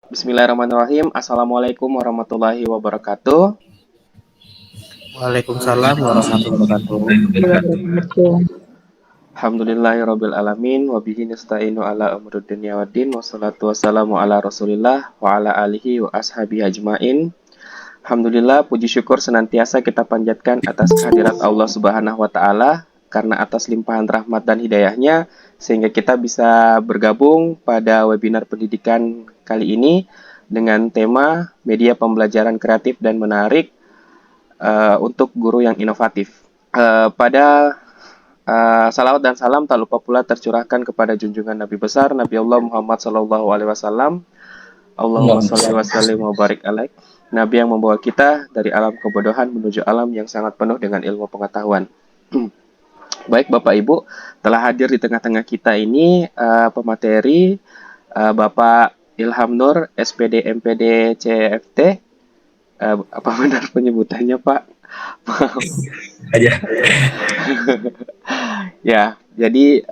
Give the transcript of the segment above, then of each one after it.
Bismillahirrahmanirrahim. Assalamualaikum warahmatullahi wabarakatuh. Waalaikumsalam warahmatullahi wabarakatuh. Alhamdulillahirabbil alamin wa bihi nasta'inu ala umuri dunya waddin wassalatu wassalamu ala Rasulillah wa ala alihi wa ashabihi ajmain. Alhamdulillah, puji syukur senantiasa kita panjatkan atas kehadirat Allah Subhanahu wa taala karena atas limpahan rahmat dan hidayahnya sehingga kita bisa bergabung pada webinar pendidikan kali ini dengan tema media pembelajaran kreatif dan menarik untuk guru yang inovatif. Salawat dan salam tak lupa pula tercurahkan kepada junjungan Nabi besar Nabi Allah Muhammad Sallallahu Alaihi Wasallam. Allahumma sholli wa sallim wa barik alaih. Nabi yang membawa kita dari alam kebodohan menuju alam yang sangat penuh dengan ilmu pengetahuan. Baik Bapak Ibu, telah hadir di tengah-tengah kita ini pemateri Bapak Ilham Nur, SPD MPD CFT. Apa benar penyebutannya Pak? Maaf. Aja. Ya, jadi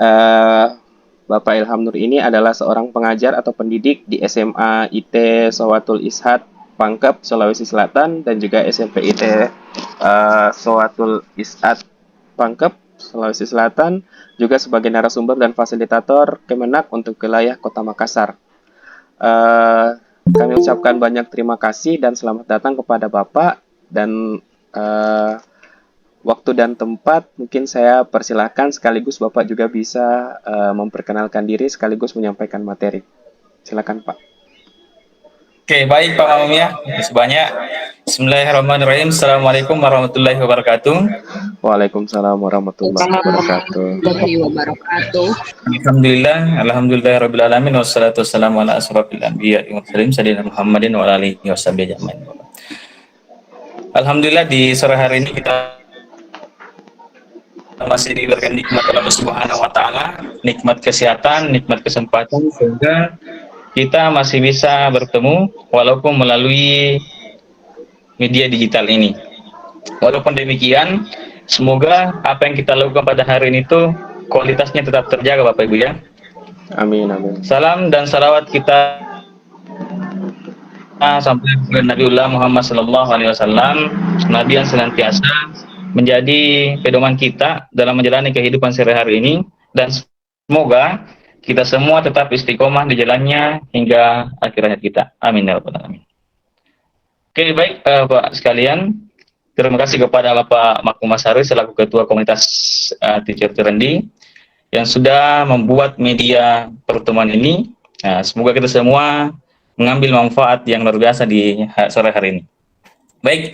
Bapak Ilham Nur ini adalah seorang pengajar atau pendidik di SMA IT Sowatul Ishad Pangkep, Sulawesi Selatan, dan juga SMP IT Sowatul Ishad Pangkep, Sulawesi Selatan, juga sebagai narasumber dan fasilitator Kemenak untuk wilayah Kota Makassar. Kami ucapkan banyak terima kasih dan selamat datang kepada Bapak, dan waktu dan tempat mungkin saya persilahkan sekaligus Bapak juga bisa memperkenalkan diri sekaligus menyampaikan materi. Silakan Pak. Oke, baik Pak Mamam ya. Sebanyak. Bismillahirrahmanirrahim. Assalamualaikum warahmatullahi wabarakatuh. Waalaikumsalam warahmatullahi wabarakatuh. Alhamdulillahirabbil alamin wassalatu wassalamu ala asrofil anbiya'i wal mursalin sayyidina Muhammadin wa ala alihi washabihi ajmain. Alhamdulillah di sore hari ini kita masih diberikan nikmat Allah Subhanahu wa taala, nikmat kesehatan, nikmat kesempatan sehingga kita masih bisa bertemu walaupun melalui media digital ini. Walaupun demikian, semoga apa yang kita lakukan pada hari ini tuh kualitasnya tetap terjaga Bapak Ibu ya. Amin, amin. Salam dan salawat kita sampai kepada Nabiullah Muhammad Sallallahu Alaihi Wasallam, Nabi yang senantiasa menjadi pedoman kita dalam menjalani kehidupan sehari-hari ini, dan semoga kita semua tetap istiqomah di jalannya hingga akhir hayat kita. Amin ya rabbal alamin. Oke, baik Pak sekalian, terima kasih kepada Bapak Makum Masari selaku Ketua Komunitas Teacher Trendy yang sudah membuat media pertemuan ini. Nah, semoga kita semua mengambil manfaat yang luar biasa di sore hari ini. Baik,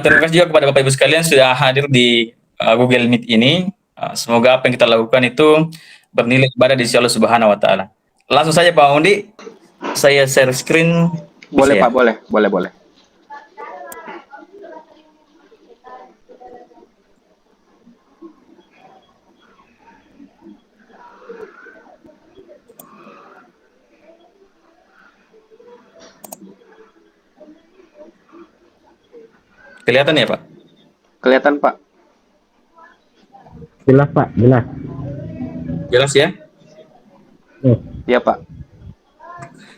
terima kasih juga kepada Bapak Ibu sekalian sudah hadir di Google Meet ini. Semoga apa yang kita lakukan itu bernilai ibadah di sisi Allah Subhanahu wa taala. Langsung saja Pak Undi, saya share screen. Boleh Pak, boleh. Kelihatan ya Pak? Kelihatan Pak. Jelas Pak, jelas. Jelas ya? Iya Pak.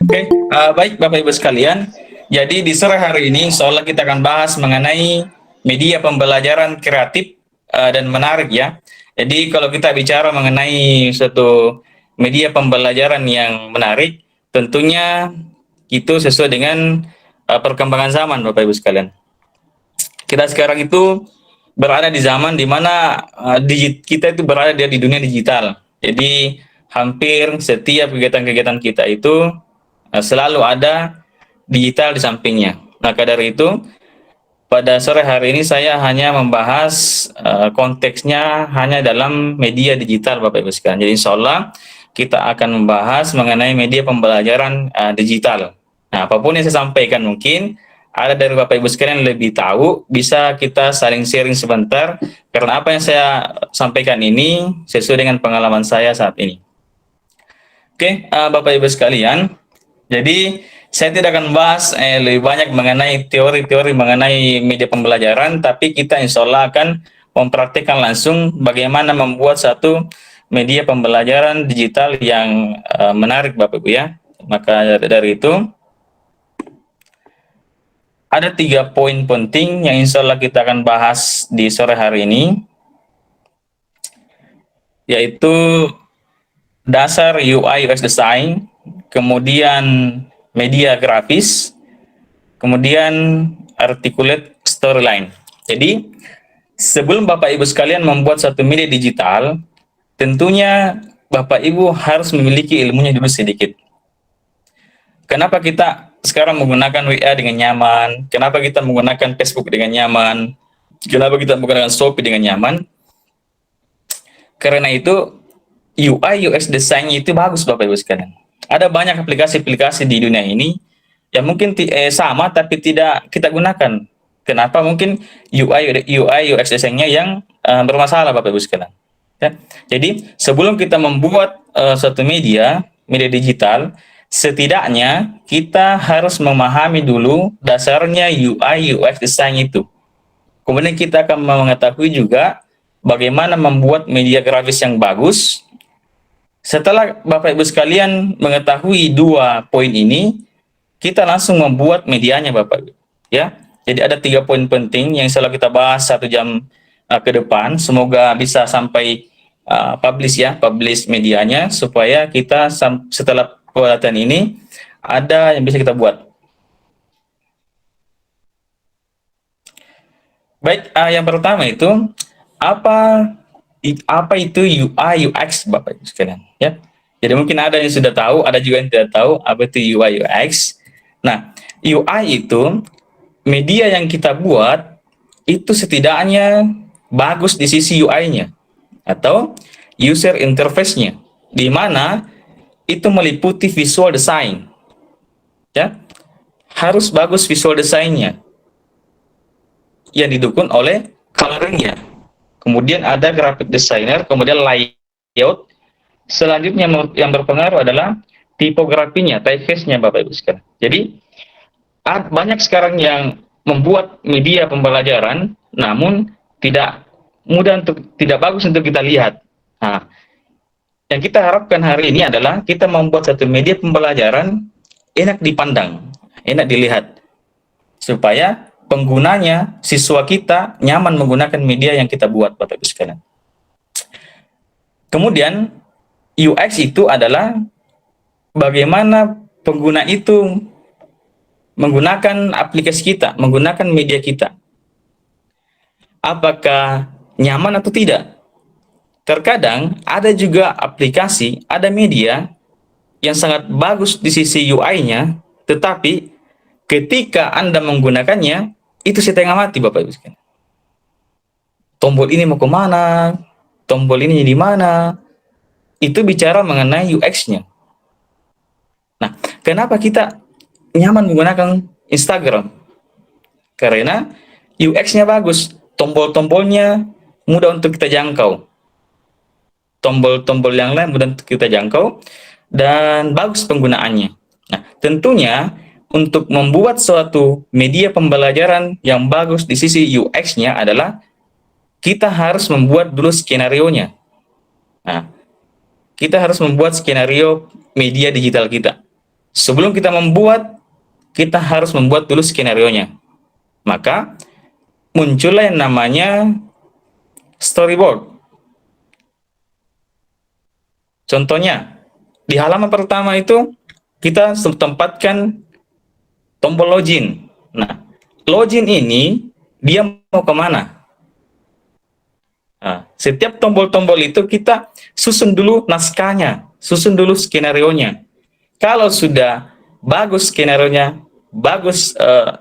Oke, baik Bapak Ibu sekalian. Jadi di sore hari ini insya Allah kita akan bahas mengenai media pembelajaran kreatif dan menarik ya. Jadi kalau kita bicara mengenai suatu media pembelajaran yang menarik, tentunya itu sesuai dengan perkembangan zaman Bapak Ibu sekalian. Kita sekarang itu berada di zaman di mana kita itu berada di dunia digital. Jadi hampir setiap kegiatan-kegiatan kita itu selalu ada digital di sampingnya. Maka dari itu, pada sore hari ini saya hanya membahas konteksnya hanya dalam media digital Bapak Ibu sekalian. Jadi insya Allah kita akan membahas mengenai media pembelajaran digital. Nah, apapun yang saya sampaikan mungkin ada dari Bapak Ibu sekalian lebih tahu, bisa kita saling sharing sebentar, karena apa yang saya sampaikan ini sesuai dengan pengalaman saya saat ini. Oke, Bapak Ibu sekalian, jadi saya tidak akan membahas lebih banyak mengenai teori-teori mengenai media pembelajaran, tapi kita insya Allah akan mempraktikkan langsung bagaimana membuat satu media pembelajaran digital yang menarik Bapak Ibu ya. Maka dari itu, ada 3 poin penting yang insya Allah kita akan bahas di sore hari ini, yaitu dasar UI UX design, kemudian media grafis, kemudian articulate storyline. Jadi, sebelum Bapak Ibu sekalian membuat satu media digital, tentunya Bapak Ibu harus memiliki ilmunya dulu sedikit. Kenapa kita sekarang menggunakan WA dengan nyaman? Kenapa kita menggunakan Facebook dengan nyaman? Kenapa kita menggunakan Shopee dengan nyaman? Karena itu UI UX design itu bagus Bapak Ibu sekalian. Ada banyak aplikasi-aplikasi di dunia ini yang mungkin sama tapi tidak kita gunakan. Kenapa? Mungkin UI UX design-nya yang bermasalah Bapak Ibu sekalian. Ya. Jadi sebelum kita membuat suatu media digital, setidaknya kita harus memahami dulu dasarnya UI UX design itu. Kemudian kita akan mengetahui juga bagaimana membuat media grafis yang bagus. Setelah Bapak Ibu sekalian mengetahui 2 poin ini, kita langsung membuat medianya Bapak Ibu. Ya, jadi ada 3 poin penting yang selalu kita bahas 1 jam ke depan. Semoga bisa sampai publish medianya supaya kita setelah pelatihan ini ada yang bisa kita buat. Baik, yang pertama itu apa itu UI UX Bapak Ibu sekalian, ya. Jadi mungkin ada yang sudah tahu, ada juga yang tidak tahu apa itu UI UX. Nah, UI itu media yang kita buat itu setidaknya bagus di sisi UI-nya atau user interface-nya, di mana itu meliputi visual design. Ya. Harus bagus visual design-nya yang didukung oleh coloring-nya. Kemudian ada graphic designer, kemudian layout. Selanjutnya yang berpengaruh adalah tipografinya, typeface-nya Bapak Ibu sekalian. Jadi banyak sekarang yang membuat media pembelajaran namun tidak bagus untuk kita lihat. Nah, yang kita harapkan hari ini adalah kita membuat satu media pembelajaran enak dipandang, enak dilihat, supaya penggunanya, siswa kita nyaman menggunakan media yang kita buat, Bapak Ibu sekalian. Kemudian UX itu adalah bagaimana pengguna itu menggunakan aplikasi kita, menggunakan media kita. Apakah nyaman atau tidak? Terkadang ada juga aplikasi, ada media yang sangat bagus di sisi UI-nya, tetapi ketika Anda menggunakannya, itu setengah mati Bapak Ibu sekalian. Tombol ini mau kemana? Tombol ini di mana? Itu bicara mengenai UX-nya. Nah, kenapa kita nyaman menggunakan Instagram? Karena UX-nya bagus, tombol-tombolnya mudah untuk kita jangkau. Tombol-tombol yang lain mudah untuk kita jangkau dan bagus penggunaannya. Nah, tentunya untuk membuat suatu media pembelajaran yang bagus di sisi UX-nya adalah kita harus membuat dulu skenario-nya. Nah, kita harus membuat skenario media digital kita. Sebelum kita membuat, kita harus membuat dulu skenario-nya. Maka muncullah yang namanya storyboard. Contohnya, di halaman pertama itu kita tempatkan tombol login. Nah, login ini dia mau kemana? Nah, setiap tombol-tombol itu kita susun dulu naskahnya, susun dulu skenario-nya. Kalau sudah bagus skenario-nya, bagus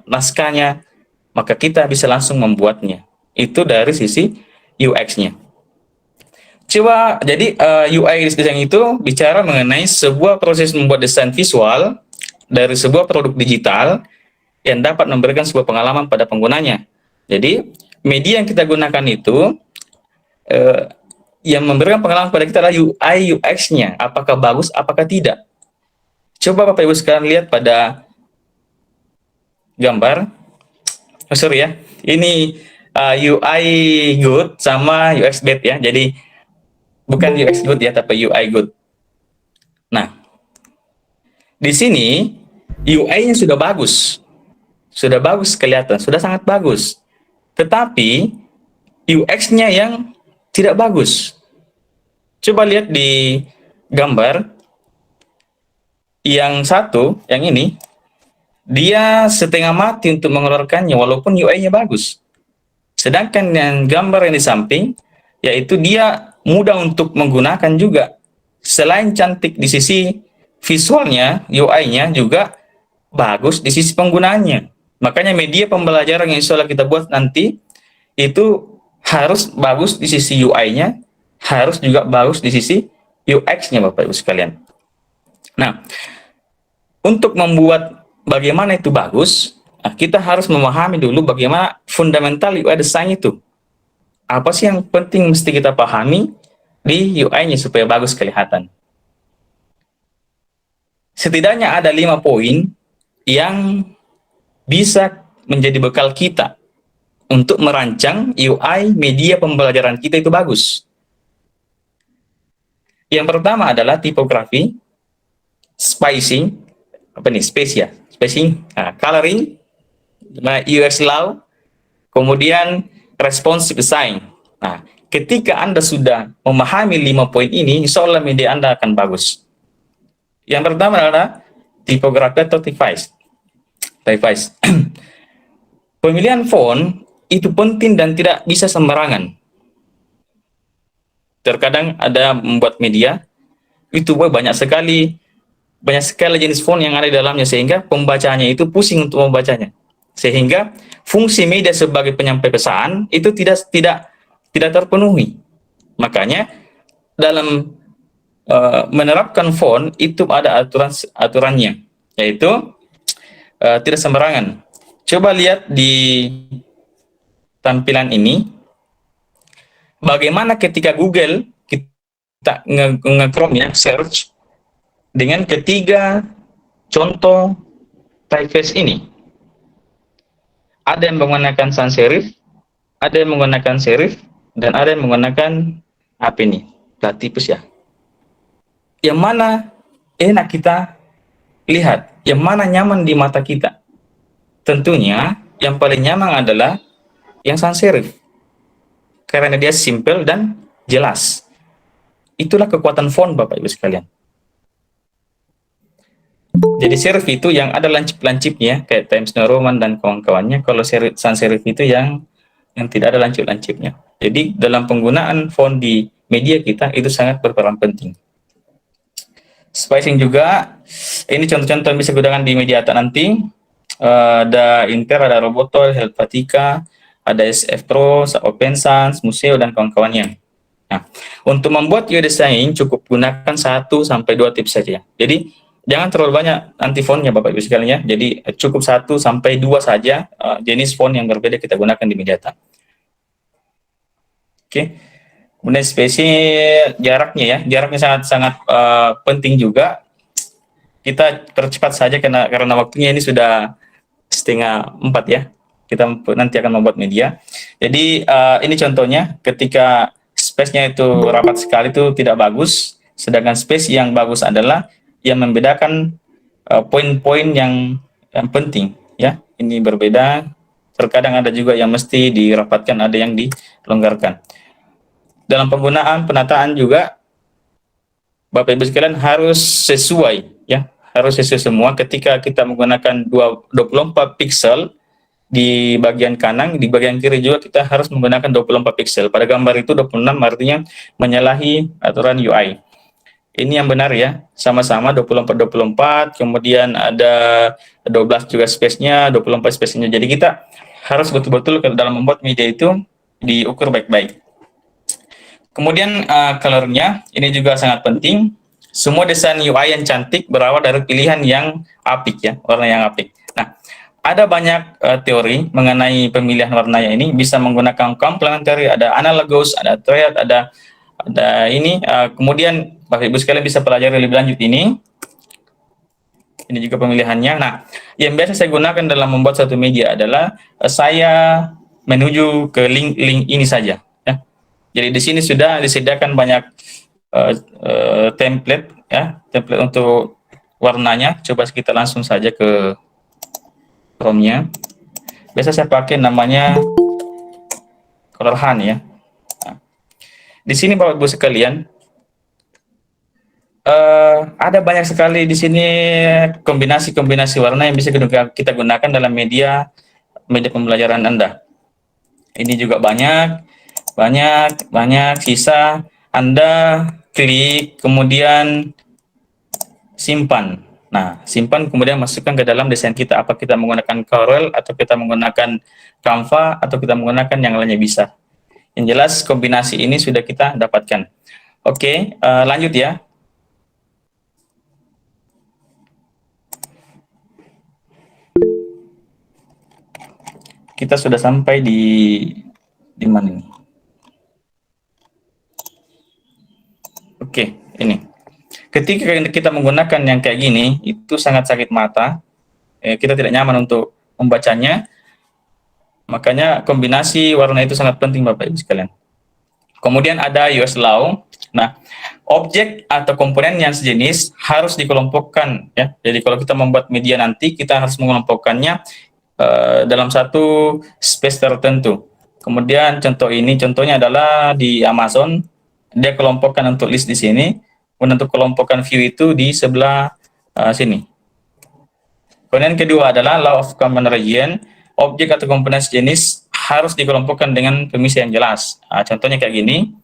naskahnya, maka kita bisa langsung membuatnya. Itu dari sisi UX-nya. Coba, jadi UI design itu bicara mengenai sebuah proses membuat desain visual dari sebuah produk digital yang dapat memberikan sebuah pengalaman pada penggunanya. Jadi, media yang kita gunakan itu yang memberikan pengalaman pada kita adalah UI UX-nya, apakah bagus, apakah tidak. Coba Bapak Ibu sekalian lihat pada gambar. Oh, sorry ya, ini UI good sama UX bad ya. Jadi bukan UX good ya, tapi UI good. Nah, di sini UI-nya sudah bagus, sudah bagus kelihatan, sudah sangat bagus. Tetapi UX-nya yang tidak bagus. Coba lihat di gambar yang satu, yang ini, dia setengah mati untuk mengeluarkannya walaupun UI-nya bagus. Sedangkan yang gambar yang di samping, yaitu dia mudah untuk menggunakan juga. Selain cantik di sisi visualnya, UI-nya juga bagus di sisi penggunaannya. Makanya media pembelajaran yang insya Allah kita buat nanti itu harus bagus di sisi UI-nya, harus juga bagus di sisi UX-nya Bapak Ibu sekalian. Nah, untuk membuat bagaimana itu bagus, kita harus memahami dulu bagaimana fundamental UI design itu. Apa sih yang penting mesti kita pahami di UI-nya supaya bagus kelihatan. Setidaknya ada 5 poin yang bisa menjadi bekal kita untuk merancang UI media pembelajaran kita itu bagus. Yang pertama adalah tipografi, spacing, spacing, coloring, UX law, kemudian responsive design. Nah, ketika Anda sudah memahami 5 poin ini, insya Allah media Anda akan bagus. Yang pertama adalah tipografi atau typeface. Pemilihan font itu penting dan tidak bisa sembarangan. Terkadang ada membuat media, itu banyak sekali jenis font yang ada di dalamnya, sehingga pembacanya itu pusing untuk membacanya. Sehingga fungsi media sebagai penyampai pesan itu tidak terpenuhi. Makanya dalam menerapkan font itu ada aturannya, yaitu tidak sembarangan. Coba lihat di tampilan ini, bagaimana ketika Google kita nge-Chrome ya, search dengan ketiga contoh typeface ini. Ada yang menggunakan sans serif, ada yang menggunakan serif, dan ada yang menggunakan apa ini? Platypus ya. Yang mana enak kita lihat, yang mana nyaman di mata kita? Tentunya yang paling nyaman adalah yang sans serif. Karena dia simple dan jelas. Itulah kekuatan font Bapak Ibu sekalian. Jadi serif itu yang ada lancip-lancipnya, kayak Times New Roman dan kawan-kawannya. Kalau sans serif itu yang tidak ada lancip-lancipnya. Jadi dalam penggunaan font di media kita itu sangat berperan penting. Spacing juga, ini contoh-contoh yang bisa digunakan di media nanti. Ada Inter, ada Robotol, Helvetica, ada SF Pro, Open Sans, Museo, dan kawan-kawannya. Nah, untuk membuat UI design cukup gunakan 1-2 tips saja. Jadi jangan terlalu banyak anti fontnya Bapak Ibu sekalian ya. Jadi cukup 1-2 saja jenis font yang berbeda kita gunakan di Mediata. Oke. Kemudian spesies jaraknya sangat penting juga. Kita percepat saja karena waktunya ini sudah 3:30 ya. Kita nanti akan membuat media. Jadi ini contohnya ketika space-nya itu rapat sekali itu tidak bagus, sedangkan space yang bagus adalah yang membedakan poin-poin yang penting ya. Ini berbeda. Terkadang ada juga yang mesti dirapatkan, ada yang dilonggarkan. Dalam penggunaan penataan juga Bapak Ibu sekalian harus sesuai ya, harus sesuai semua. Ketika kita menggunakan 24 pixel di bagian kanan, di bagian kiri juga kita harus menggunakan 24 pixel. Pada gambar itu 26 artinya menyalahi aturan UI. Ini yang benar ya, sama-sama 24, kemudian ada 12 juga space-nya, 24 space-nya. Jadi kita harus betul-betul dalam membuat media itu diukur baik-baik. Kemudian color-nya, ini juga sangat penting. Semua desain UI yang cantik berawal dari pilihan yang apik ya, warna yang apik. Nah, ada banyak teori mengenai pemilihan warnanya ini, bisa menggunakan complementary, ada analogous, ada triad, ada ini. Kemudian Bapak Ibu sekalian bisa pelajari lebih lanjut ini. Ini juga pemilihannya. Nah, yang biasa saya gunakan dalam membuat satu media adalah saya menuju ke link ini saja. Ya. Jadi di sini sudah disediakan banyak template ya, template untuk warnanya. Coba kita langsung saja ke Chrome-nya. Biasa saya pakai namanya color Han ya. Nah, di sini Bapak Ibu sekalian, ada banyak sekali di sini kombinasi-kombinasi warna yang bisa kita gunakan dalam media media pembelajaran Anda. Ini juga banyak sisa. Anda klik kemudian simpan. Nah, simpan kemudian masukkan ke dalam desain kita. Apa kita menggunakan Corel atau kita menggunakan Canva atau kita menggunakan yang lainnya bisa. Yang jelas kombinasi ini sudah kita dapatkan. Oke, lanjut ya. Kita sudah sampai di mana ini? Oke, ini. Ketika kita menggunakan yang kayak gini, itu sangat sakit mata. Kita tidak nyaman untuk membacanya. Makanya kombinasi warna itu sangat penting Bapak Ibu sekalian. Kemudian ada US Law. Nah, objek atau komponen yang sejenis harus dikelompokkan ya. Jadi kalau kita membuat media nanti, kita harus mengelompokkannya dalam satu space tertentu. Kemudian contohnya adalah di Amazon, dia kelompokkan untuk list di sini, kemudian untuk kelompokkan view itu di sebelah sini. Kemudian kedua adalah law of common region, objek atau komponen sejenis harus dikelompokkan dengan permisi yang jelas. Contohnya kayak gini,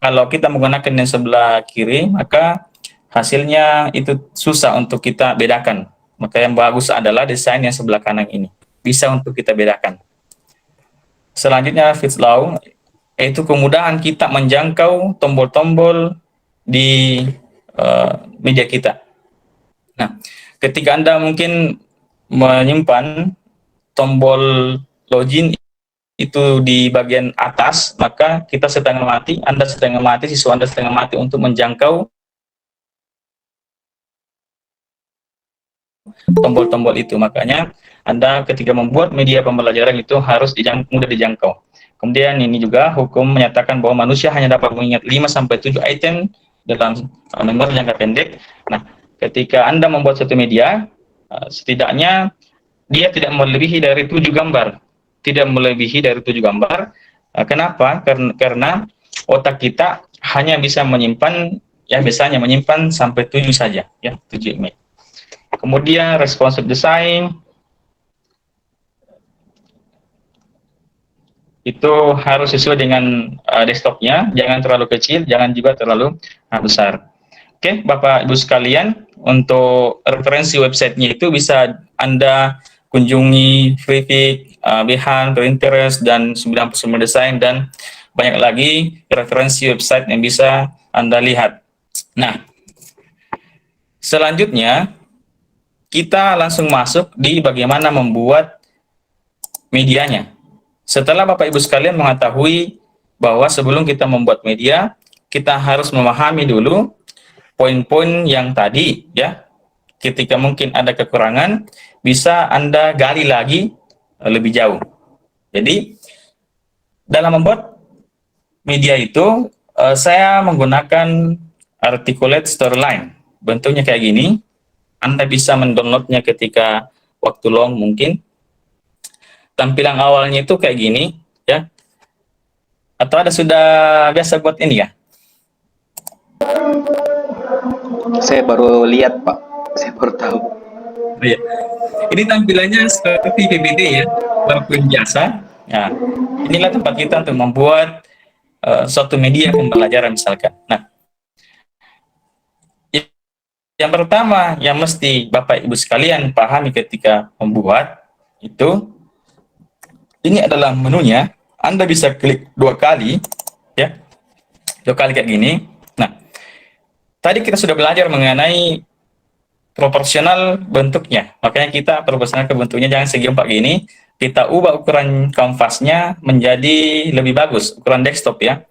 kalau kita menggunakan yang sebelah kiri, maka hasilnya itu susah untuk kita bedakan. Maka yang bagus adalah desain yang sebelah kanan ini. Bisa untuk kita bedakan. Selanjutnya Fitts Law, yaitu kemudahan kita menjangkau tombol-tombol di media kita. Nah, ketika Anda mungkin menyimpan tombol login itu di bagian atas, maka kita setengah mati, Anda setengah mati, siswa Anda setengah mati untuk menjangkau tombol-tombol itu. Makanya Anda ketika membuat media pembelajaran itu harus mudah dijangkau. Kemudian ini juga hukum menyatakan bahwa manusia hanya dapat mengingat 5-7 item dalam memori jangka pendek. Nah, ketika Anda membuat satu media, setidaknya dia tidak melebihi dari 7 gambar. Tidak melebihi dari 7 gambar. Kenapa? Karena otak kita hanya bisa menyimpan, ya biasanya menyimpan sampai 7 saja, ya 7 image. Kemudian responsive design itu harus sesuai dengan desktopnya, jangan terlalu kecil, jangan juga terlalu besar. Oke, Bapak Ibu sekalian, untuk referensi websitenya itu bisa Anda kunjungi Freepik, Behan, Pinterest, dan 99 Design, dan banyak lagi referensi website yang bisa Anda lihat. Nah, selanjutnya kita langsung masuk di bagaimana membuat medianya. Setelah Bapak Ibu sekalian mengetahui bahwa sebelum kita membuat media, kita harus memahami dulu poin-poin yang tadi ya. Ketika mungkin ada kekurangan, bisa Anda gali lagi lebih jauh. Jadi, dalam membuat media itu, saya menggunakan articulate storyline. Bentuknya kayak gini. Anda bisa mendownloadnya ketika waktu long mungkin. Tampilan awalnya itu kayak gini, ya. Atau ada sudah biasa buat ini ya? Saya baru lihat, Pak. Saya baru tahu. Ya. Ini tampilannya seperti PPT ya, walaupun biasa. Nah, inilah tempat kita untuk membuat suatu media pembelajaran misalkan. Nah, yang pertama yang mesti Bapak Ibu sekalian pahami ketika membuat itu, ini adalah menunya. Anda bisa klik 2 kali, ya, 2 kali kayak gini. Nah, tadi kita sudah belajar mengenai proporsional bentuknya. Makanya kita proporsional ke bentuknya, jangan segi 4 gini. Kita ubah ukuran kanvasnya menjadi lebih bagus, ukuran desktop ya.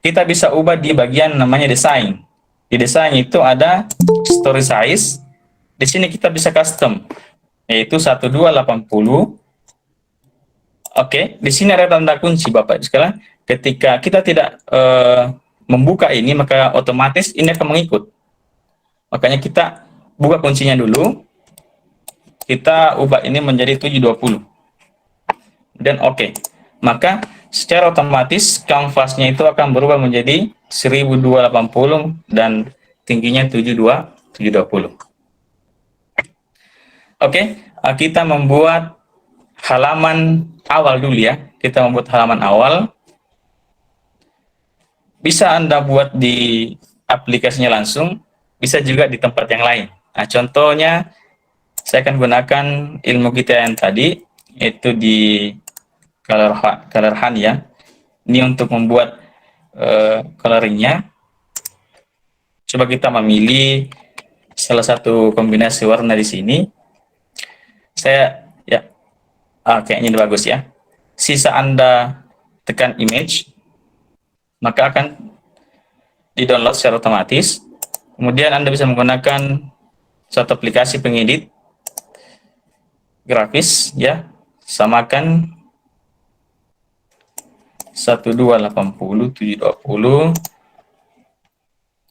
Kita bisa ubah di bagian namanya desain. Di desain itu ada story size. Di sini kita bisa custom, yaitu 1280. Oke, di sini ada tanda kunci Bapak sekalian. Ketika kita tidak membuka ini, maka otomatis ini akan mengikut. Makanya kita buka kuncinya dulu. Kita ubah ini menjadi 720. dan oke. Maka secara otomatis kanvasnya itu akan berubah menjadi 1280 dan tingginya 720. Oke, kita membuat halaman awal dulu ya. Kita membuat halaman awal. Bisa Anda buat di aplikasinya langsung, bisa juga di tempat yang lain. Nah, contohnya saya akan gunakan ilmu kita yang tadi, yaitu di Color Hunt ya. Ini untuk membuat coloringnya. Coba kita memilih salah satu kombinasi warna di sini. Saya ya, kayaknya ini bagus ya. Sisa Anda tekan image, maka akan di-download secara otomatis. Kemudian Anda bisa menggunakan suatu aplikasi pengedit grafis ya. Samakan 1280 720.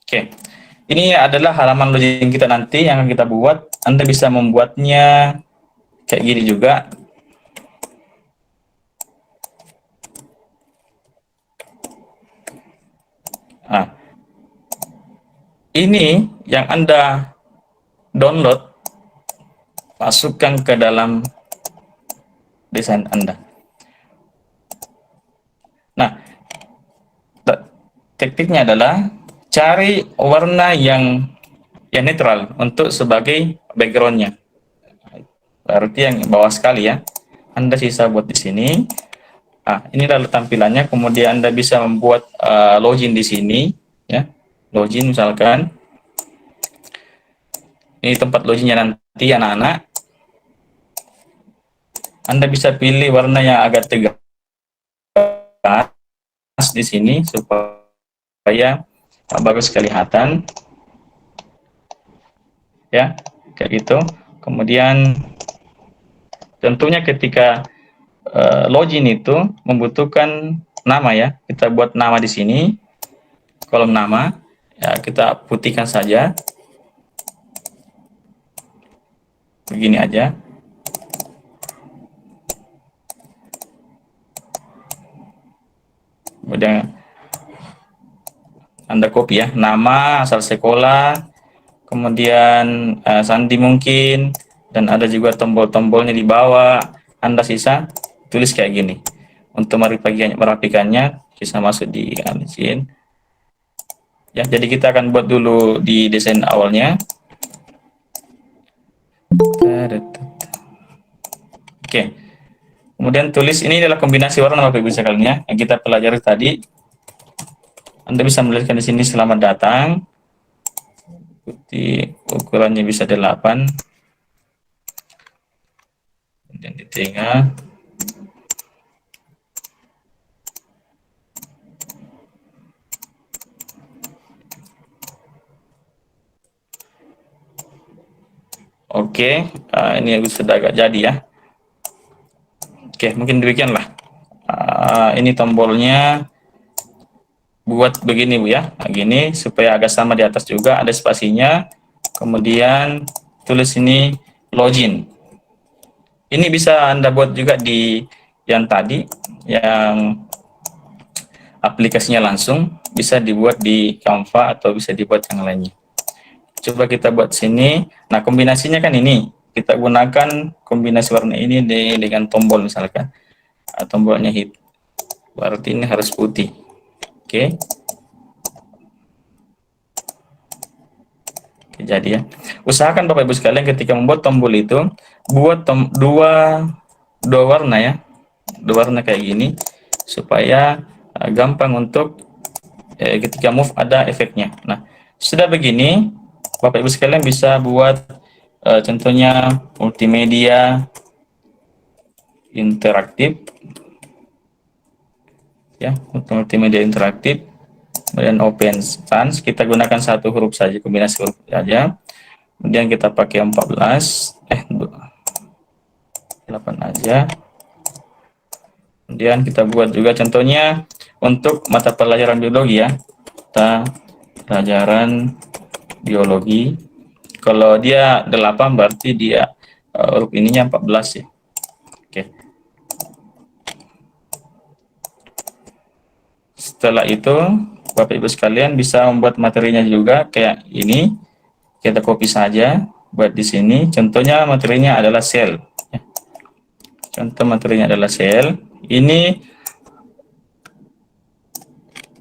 Oke. Ini adalah halaman login kita nanti yang akan kita buat. Anda bisa membuatnya kayak gini juga. Nah, ini yang Anda download, masukkan ke dalam desain Anda. Nah, tekniknya adalah cari warna yang netral untuk sebagai backgroundnya. Berarti yang bawah sekali ya. Anda sisa buat di sini. Nah, ini adalah tampilannya. Kemudian Anda bisa membuat login di sini, ya. Login misalkan. Ini tempat loginnya nanti anak-anak. Anda bisa pilih warna yang agak tegas di sini supaya bagus kelihatan. Ya, kayak gitu. Kemudian tentunya ketika login itu membutuhkan nama ya. Kita buat nama di sini, kolom nama. Ya, kita putihkan saja. Begini aja. Kemudian Anda copy ya, nama, asal sekolah, kemudian sandi mungkin, dan ada juga tombol-tombolnya di bawah. Anda sisa tulis kayak gini. Untuk merapikannya bisa masuk di sini. Ya, jadi kita akan buat dulu di desain awalnya. Oke. Kemudian tulis, ini adalah kombinasi warna Bapak Ibu sekalian ya, yang kita pelajari tadi. Anda bisa menuliskan di sini selamat datang. Putih, ukurannya bisa 8. Kemudian di tengah. Oke, ini sudah agak jadi ya. Oke, mungkin demikianlah. Ini tombolnya buat begini Bu ya, gini supaya agak sama di atas juga, ada spasinya. Kemudian tulis ini login. Ini bisa Anda buat juga di yang tadi, yang aplikasinya langsung, bisa dibuat di Canva atau bisa dibuat yang lainnya. Coba kita buat sini. Nah, kombinasinya kan ini. Kita gunakan kombinasi warna ini dengan tombol misalkan. Tombolnya hit. Berarti ini harus putih. Oke. Oke, jadi ya. Usahakan Bapak Ibu sekalian ketika membuat tombol itu buat dua warna ya. Dua warna kayak gini supaya gampang untuk ketika move ada efeknya. Nah, sudah begini Bapak Ibu sekalian bisa buat contohnya multimedia interaktif ya, multimedia interaktif. Kemudian open sans, kita gunakan satu huruf saja, kombinasi huruf saja. Kemudian kita pakai 8 aja. Kemudian kita buat juga contohnya untuk mata pelajaran biologi ya, mata pelajaran biologi. Kalau dia 8 berarti dia huruf ininya 14 ya. Oke. setelah itu Bapak Ibu sekalian bisa membuat materinya juga kayak ini. Kita copy saja buat di sini. Contohnya materinya adalah sel. Contoh materinya adalah sel. Ini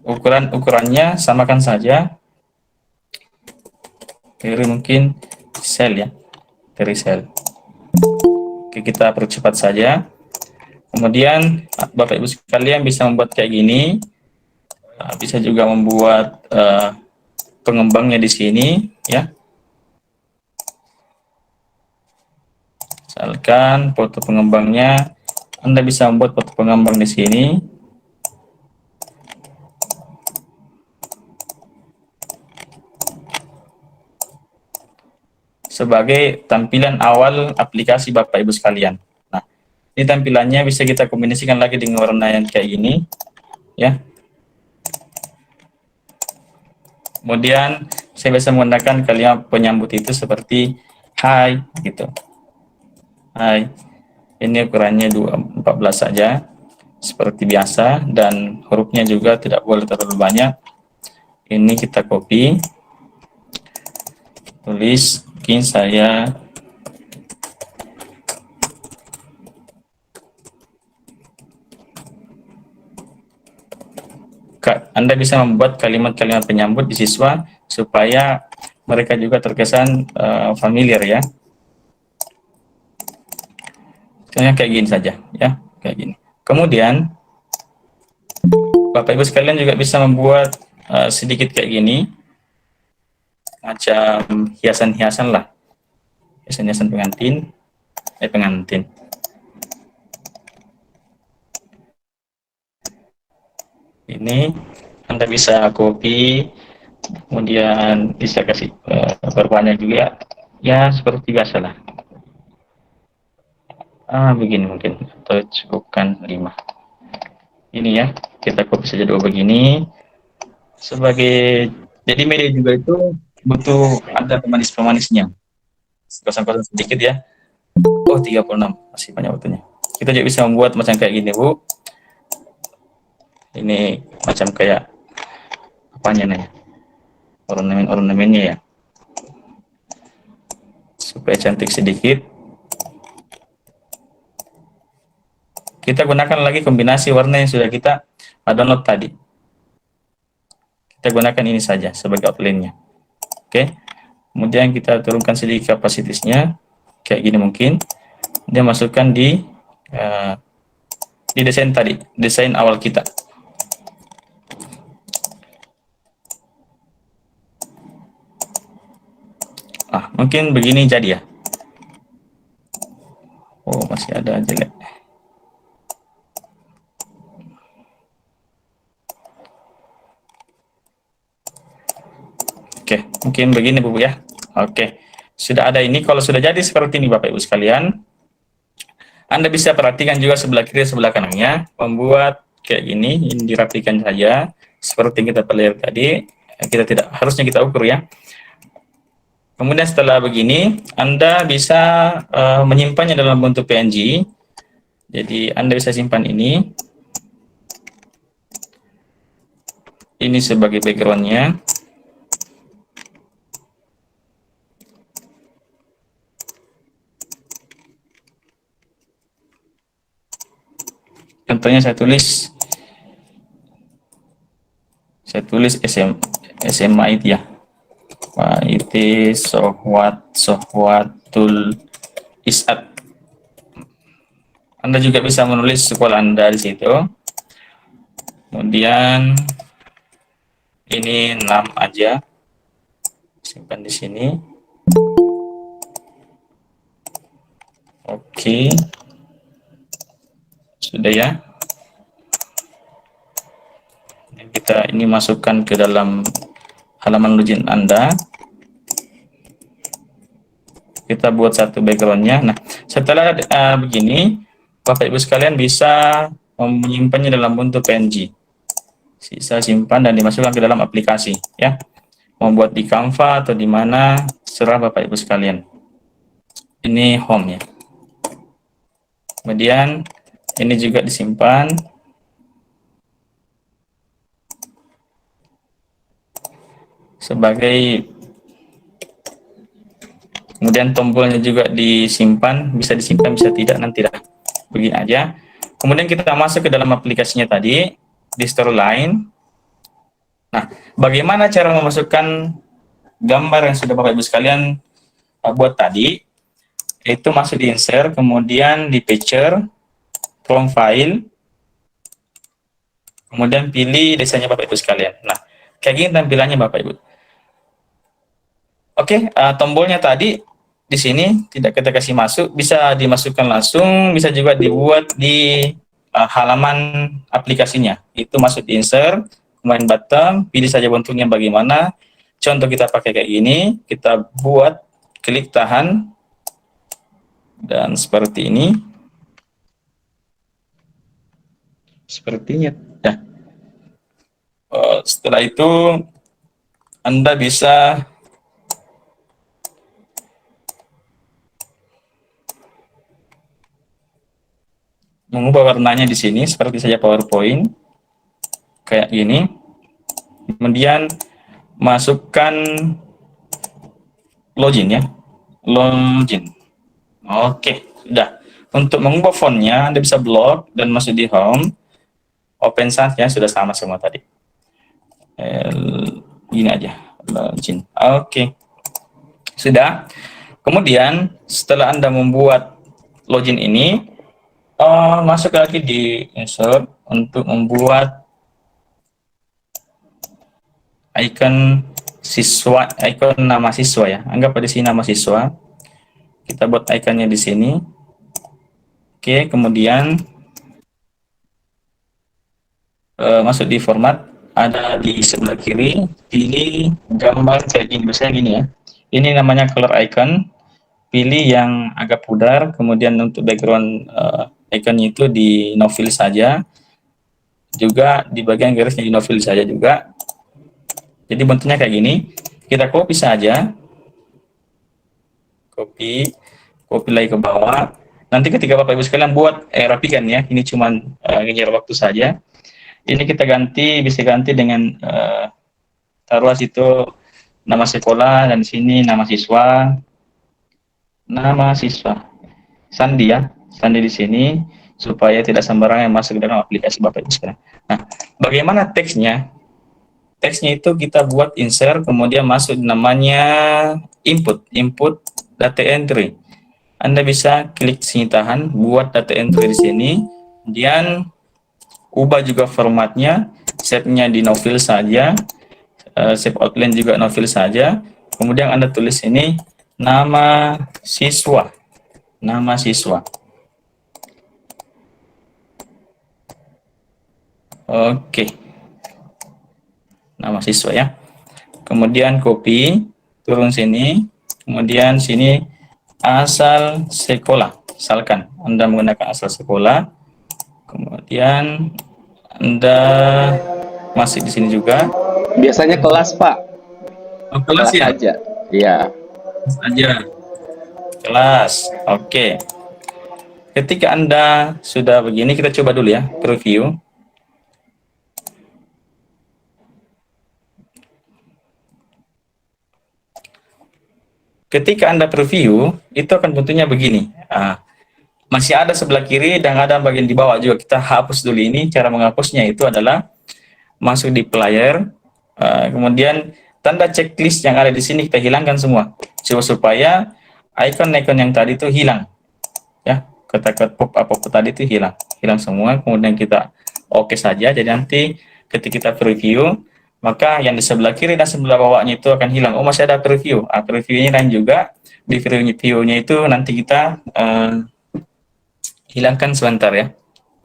ukurannya samakan saja. Dari mungkin sel ya, dari sel. Oke, kita percepat saja. Kemudian Bapak Ibu sekalian bisa membuat kayak gini. Bisa juga membuat pengembangnya di sini ya. Misalkan foto pengembangnya, Anda bisa membuat foto pengembang di sini. Sebagai tampilan awal aplikasi Bapak Ibu sekalian. Nah, ini tampilannya bisa kita kombinasikan lagi dengan warna yang kayak gini ya. Kemudian saya bisa menggunakan kalimat penyambut itu seperti hai gitu. Hai. Ini ukurannya 14 saja seperti biasa dan hurufnya juga tidak boleh terlalu banyak. Ini kita copy. Tulis mungkin saya Anda bisa membuat kalimat-kalimat penyambut di siswa supaya mereka juga terkesan familiar ya. Contohnya kayak gini saja ya, kayak gini. Kemudian Bapak Ibu sekalian juga bisa membuat sedikit kayak gini, macam hiasan-hiasan lah, hiasan-hiasan pengantin. Ini Anda bisa copy, kemudian bisa kasih berbanyak juga ya seperti biasa lah. Begini mungkin, atau cukupkan 5. Ini ya, kita copy saja dua begini. Jadi media juga itu butuh ada pemanis-pemanisnya. Kosong-kosong sedikit ya. Oh, 36, masih banyak waktunya. Kita juga bisa membuat macam kayak gini, Bu. Ini macam kayak apanya nih? Ornamennya ya. Supaya cantik sedikit. Kita gunakan lagi kombinasi warna yang sudah kita download tadi. Kita gunakan ini saja sebagai outline-nya. Oke. Kemudian kita turunkan sedikit kapasitasnya. Kayak gini mungkin. Dia masukkan di desain tadi, desain awal kita. Mungkin begini jadi ya. Oh, masih ada jelek. Oke, mungkin begini Bu ya. Oke, sudah ada ini. Kalau sudah jadi seperti ini Bapak Ibu sekalian, Anda bisa perhatikan juga sebelah kiri sebelah kanannya, membuat kayak gini, ini dirapikan saja seperti yang kita lihat tadi. Harusnya kita ukur ya. Kemudian setelah begini, Anda bisa menyimpannya dalam bentuk PNG. Jadi Anda bisa simpan ini. Ini sebagai background-nya. Contohnya saya tulis SMA itu ya. Itu Sohwatul Isat. Anda juga bisa menulis sekolah Anda di situ. Kemudian ini 6 aja. Simpan di sini. Oke. Sudah ya. Kita ini masukkan ke dalam halaman login Anda. Kita buat satu background-nya. Nah, setelah begini, Bapak Ibu sekalian bisa menyimpannya dalam bentuk PNG. Sisa simpan dan dimasukkan ke dalam aplikasi ya. Membuat di Canva atau di mana, serah Bapak Ibu sekalian. Ini home ya. Kemudian ini juga disimpan. sebagai, kemudian tombolnya juga disimpan, bisa disimpan bisa tidak, nanti dah begini aja. Kemudian kita masuk ke dalam aplikasinya tadi di Storyline. Nah, bagaimana cara memasukkan gambar yang sudah Bapak Ibu sekalian buat tadi? Itu masuk di insert, kemudian di picture, from file, kemudian pilih desainnya Bapak Ibu sekalian. Nah, kayak gini tampilannya Bapak Ibu. Oke, tombolnya tadi di sini tidak kita kasih masuk, bisa dimasukkan langsung, bisa juga dibuat di halaman aplikasinya. Itu masuk di insert, main button, pilih saja bentuknya bagaimana. Contoh kita pakai kayak gini, kita buat, klik tahan, dan seperti ini. Sepertinya. Ya. Setelah itu, Anda bisa mengubah warnanya di sini, seperti saja PowerPoint, kayak gini. Kemudian masukkan login ya, login. Oke, sudah. Untuk mengubah fontnya, Anda bisa blok dan masuk di home, open saja, sudah sama semua tadi. Gini aja, login. Oke, sudah. Kemudian setelah Anda membuat login ini, masuk lagi di insert untuk membuat icon siswa, icon nama siswa ya. Anggap di sini nama siswa. Kita buat ikonnya di sini. Oke, kemudian masuk di format, ada di sebelah kiri, pilih gambar kayak gini, biasanya gini ya. Ini namanya color icon. Pilih yang agak pudar, kemudian untuk background ikonnya itu di no fill saja. Juga di bagian garisnya di no fill saja juga. Jadi bentuknya kayak gini. Kita copy saja. Copy lagi ke bawah. Nanti ketika Bapak Ibu sekalian buat rapikan ya. Ini cuma ngejar waktu saja. Ini kita ganti, bisa ganti dengan taruh situ nama sekolah, dan di sini nama siswa. Nama siswa. Sandi ya. Sandi di sini supaya tidak sembarangan masuk ke dalam aplikasi Bapak Ibu sekalian. Nah, bagaimana teksnya? Teksnya itu kita buat insert, kemudian masuk namanya input data entry. Anda bisa klik sini tahan, buat data entry di sini, kemudian ubah juga formatnya, save-nya di no fill saja, save outline juga no fill saja, kemudian Anda tulis ini nama siswa, Oke. Nama siswa ya. Kemudian copy, turun sini, kemudian sini asal sekolah. Misalkan Anda menggunakan asal sekolah, kemudian Anda masih di sini juga. Biasanya kelas, Pak. Kelas ya? Aja. Iya. Kelas. Oke. Ketika Anda sudah begini, kita coba dulu ya, preview. Ketika Anda preview, itu akan bentuknya begini. Masih ada sebelah kiri dan ada bagian di bawah juga. Kita hapus dulu ini. Cara menghapusnya itu adalah masuk di player, kemudian tanda checklist yang ada di sini kita hilangkan semua. Supaya icon-icon yang tadi itu hilang. Ya, kata-kata pop-up tadi itu hilang semua. Kemudian kita oke saja. Jadi nanti ketika kita preview, maka yang di sebelah kiri dan sebelah bawahnya itu akan hilang. Oh, masih ada preview. Previewnya lain juga. Di preview-nya itu nanti kita hilangkan sebentar ya.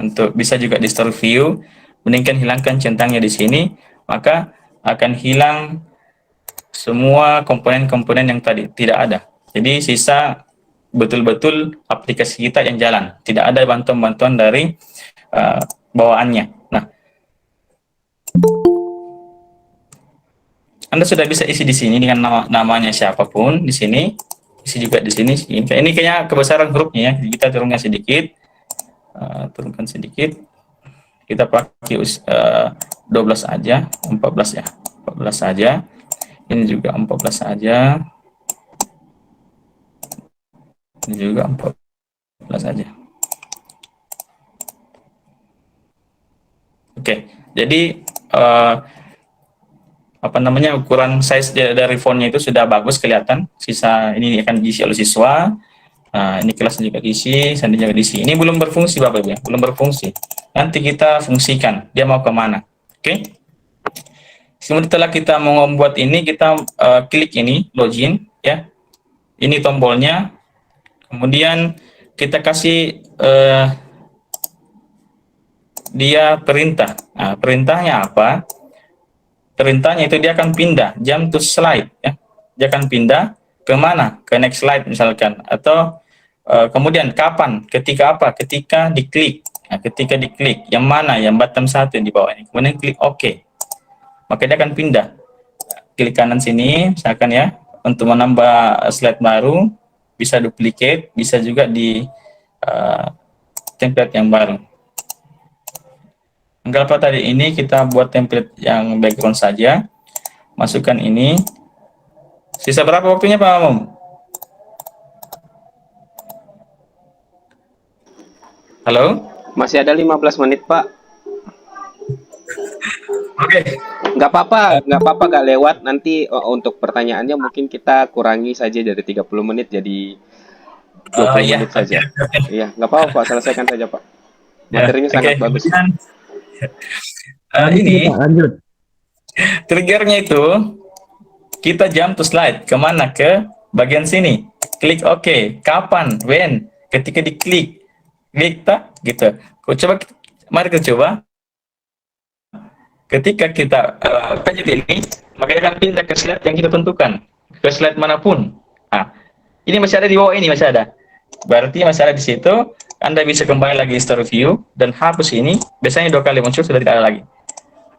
Untuk bisa juga di store view, mendingkan hilangkan centangnya di sini, maka akan hilang semua komponen-komponen yang tadi tidak ada. Jadi sisa betul-betul aplikasi kita yang jalan. Tidak ada bantuan-bantuan dari bawaannya. Nah, Anda sudah bisa isi di sini dengan namanya siapapun di sini, isi juga di sini. Ini kayaknya kebesaran hurufnya ya. Kita turunkan sedikit, Kita pakai 12 aja, 14 ya, 14 saja. Ini juga 14 saja. Ini juga 14 saja. Oke, jadi apa namanya, ukuran size dari fontnya itu sudah bagus kelihatan. Sisa ini akan diisi oleh siswa. Nah, ini kelasnya juga diisi, sandinya juga diisi. Ini belum berfungsi Bapak Ibu ya, belum berfungsi. Nanti kita fungsikan, dia mau kemana. Oke. Kemudian setelah kita mau membuat ini, kita klik ini, login ya. Ini tombolnya. Kemudian kita kasih dia perintah. Nah, perintahnya apa? Perintahnya itu dia akan pindah jump to slide ya. Dia akan pindah ke mana? Ke next slide misalkan, atau kemudian kapan, ketika apa? Ketika diklik. Nah, ketika diklik yang mana? Yang bottom satu yang di bawah ini. Kemudian klik OK. Maka dia akan pindah. Klik kanan sini misalkan ya, untuk menambah slide baru, bisa duplicate, bisa juga di template yang baru. Enggak apa tadi ini kita buat template yang background saja. Masukkan ini. Sisa berapa waktunya Pak Amom? Halo? Masih ada 15 menit, Pak. Oke. Nggak apa-apa nggak lewat. Nanti untuk pertanyaannya mungkin kita kurangi saja dari 30 menit jadi 20 Iya. menit saja. Iya, nggak apa-apa Pak, selesaikan saja Pak. Ya, Materinya sangat bagus. Kemudian, ini lanjut. triggernya itu kita jump to slide kemana? Ke bagian sini. Klik OK. Kapan? When? Ketika diklik. Klik tak? Gitu. Coba, mari kita coba. Ketika kita pencet ini, maka dia akan pindah ke slide yang kita tentukan. Ke slide manapun. Nah, ini masih ada di bawah ini, masih ada. Berarti masih ada di situ. Anda bisa kembali lagi start view dan hapus ini. Biasanya 2 kali muncul, sudah tidak ada lagi.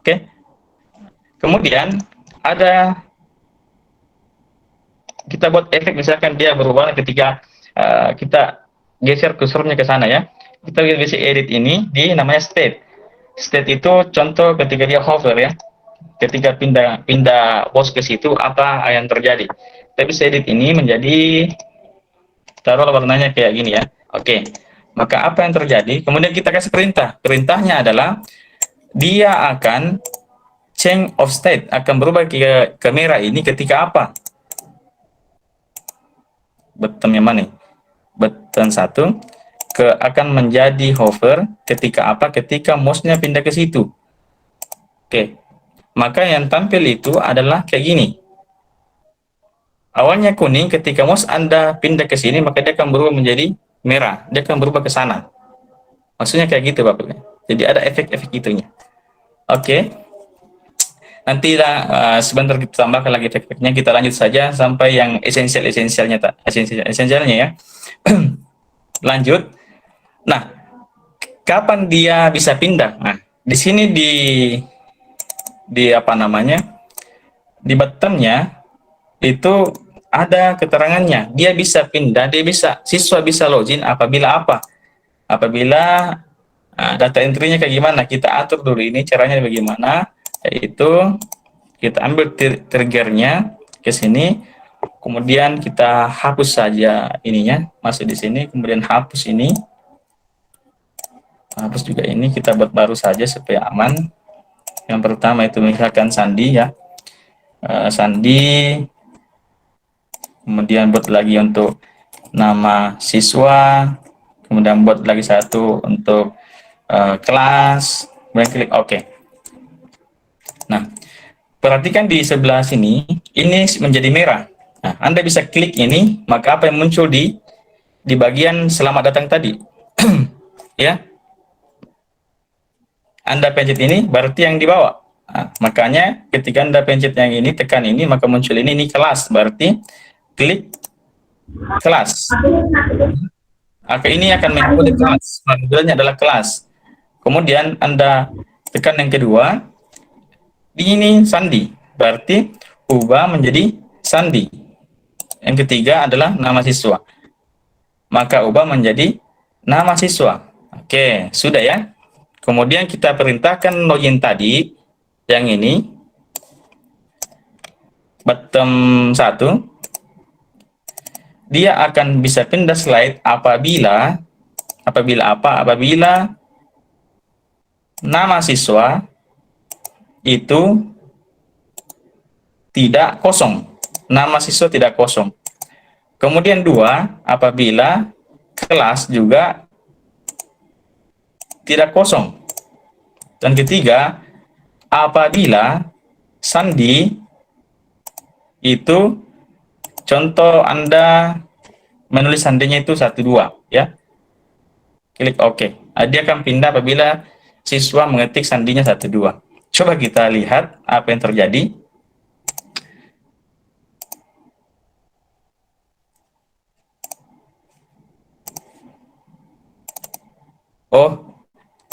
Oke. Kemudian ada kita buat efek, misalkan dia berubah ketika kita geser kursornya ke sana ya. Kita bisa edit ini di namanya state. State itu contoh ketika dia hover ya. Ketika pindah mouse ke situ, apa yang terjadi. Kita bisa edit ini menjadi, taruhlah warnanya kayak gini ya. Oke. Maka apa yang terjadi? Kemudian kita kasih perintah. Perintahnya adalah dia akan change of state, akan berubah ke merah ini ketika apa? Button yang mana? Button 1 akan menjadi hover ketika apa? Ketika mouse-nya pindah ke situ. Oke. Maka yang tampil itu adalah kayak gini. Awalnya kuning, ketika mouse Anda pindah ke sini, maka dia akan berubah menjadi merah. Dia akan berubah ke sana. Maksudnya kayak gitu Bapak. Jadi ada efek-efek itunya. Oke. Nanti sebentar kita tambahkan lagi efek-efeknya. Kita lanjut saja sampai yang esensialnya ya. Lanjut. Nah, kapan dia bisa pindah? Nah, di sini di apa namanya? Di buttonnya itu ada keterangannya. Dia bisa pindah, siswa bisa login apabila apa? Apabila data entry-nya kayak gimana? Kita atur dulu ini caranya bagaimana, yaitu kita ambil triggernya ke sini, kemudian kita hapus saja ininya, masuk di sini, kemudian hapus ini, hapus juga ini, kita buat baru saja supaya aman. Yang pertama itu misalkan sandi ya, sandi, kemudian buat lagi untuk nama siswa, kemudian buat lagi satu untuk kelas, kemudian klik OK. Nah, perhatikan di sebelah sini, ini menjadi merah. Nah, Anda bisa klik ini, maka apa yang muncul di bagian selamat datang tadi? Ya, Anda pencet ini, berarti yang di bawah. Nah, makanya ketika Anda pencet yang ini, tekan ini, maka muncul ini kelas, berarti klik kelas. Maka ini akan mengikuti kelas. Modelnya adalah kelas. Kemudian Anda tekan yang kedua, ini sandi, berarti ubah menjadi sandi. Yang ketiga adalah nama siswa, maka ubah menjadi nama siswa. Oke, sudah ya. Kemudian kita perintahkan login tadi, yang ini, bottom 1, dia akan bisa pindah slide apabila nama siswa itu tidak kosong. Nama siswa tidak kosong. Kemudian 2, apabila kelas juga tidak kosong. Dan ketiga, apabila sandi itu, contoh Anda menulis sandinya itu 1, 2, ya. Klik OK. Dia akan pindah apabila siswa mengetik sandinya 1, 2. Coba kita lihat apa yang terjadi. Oh,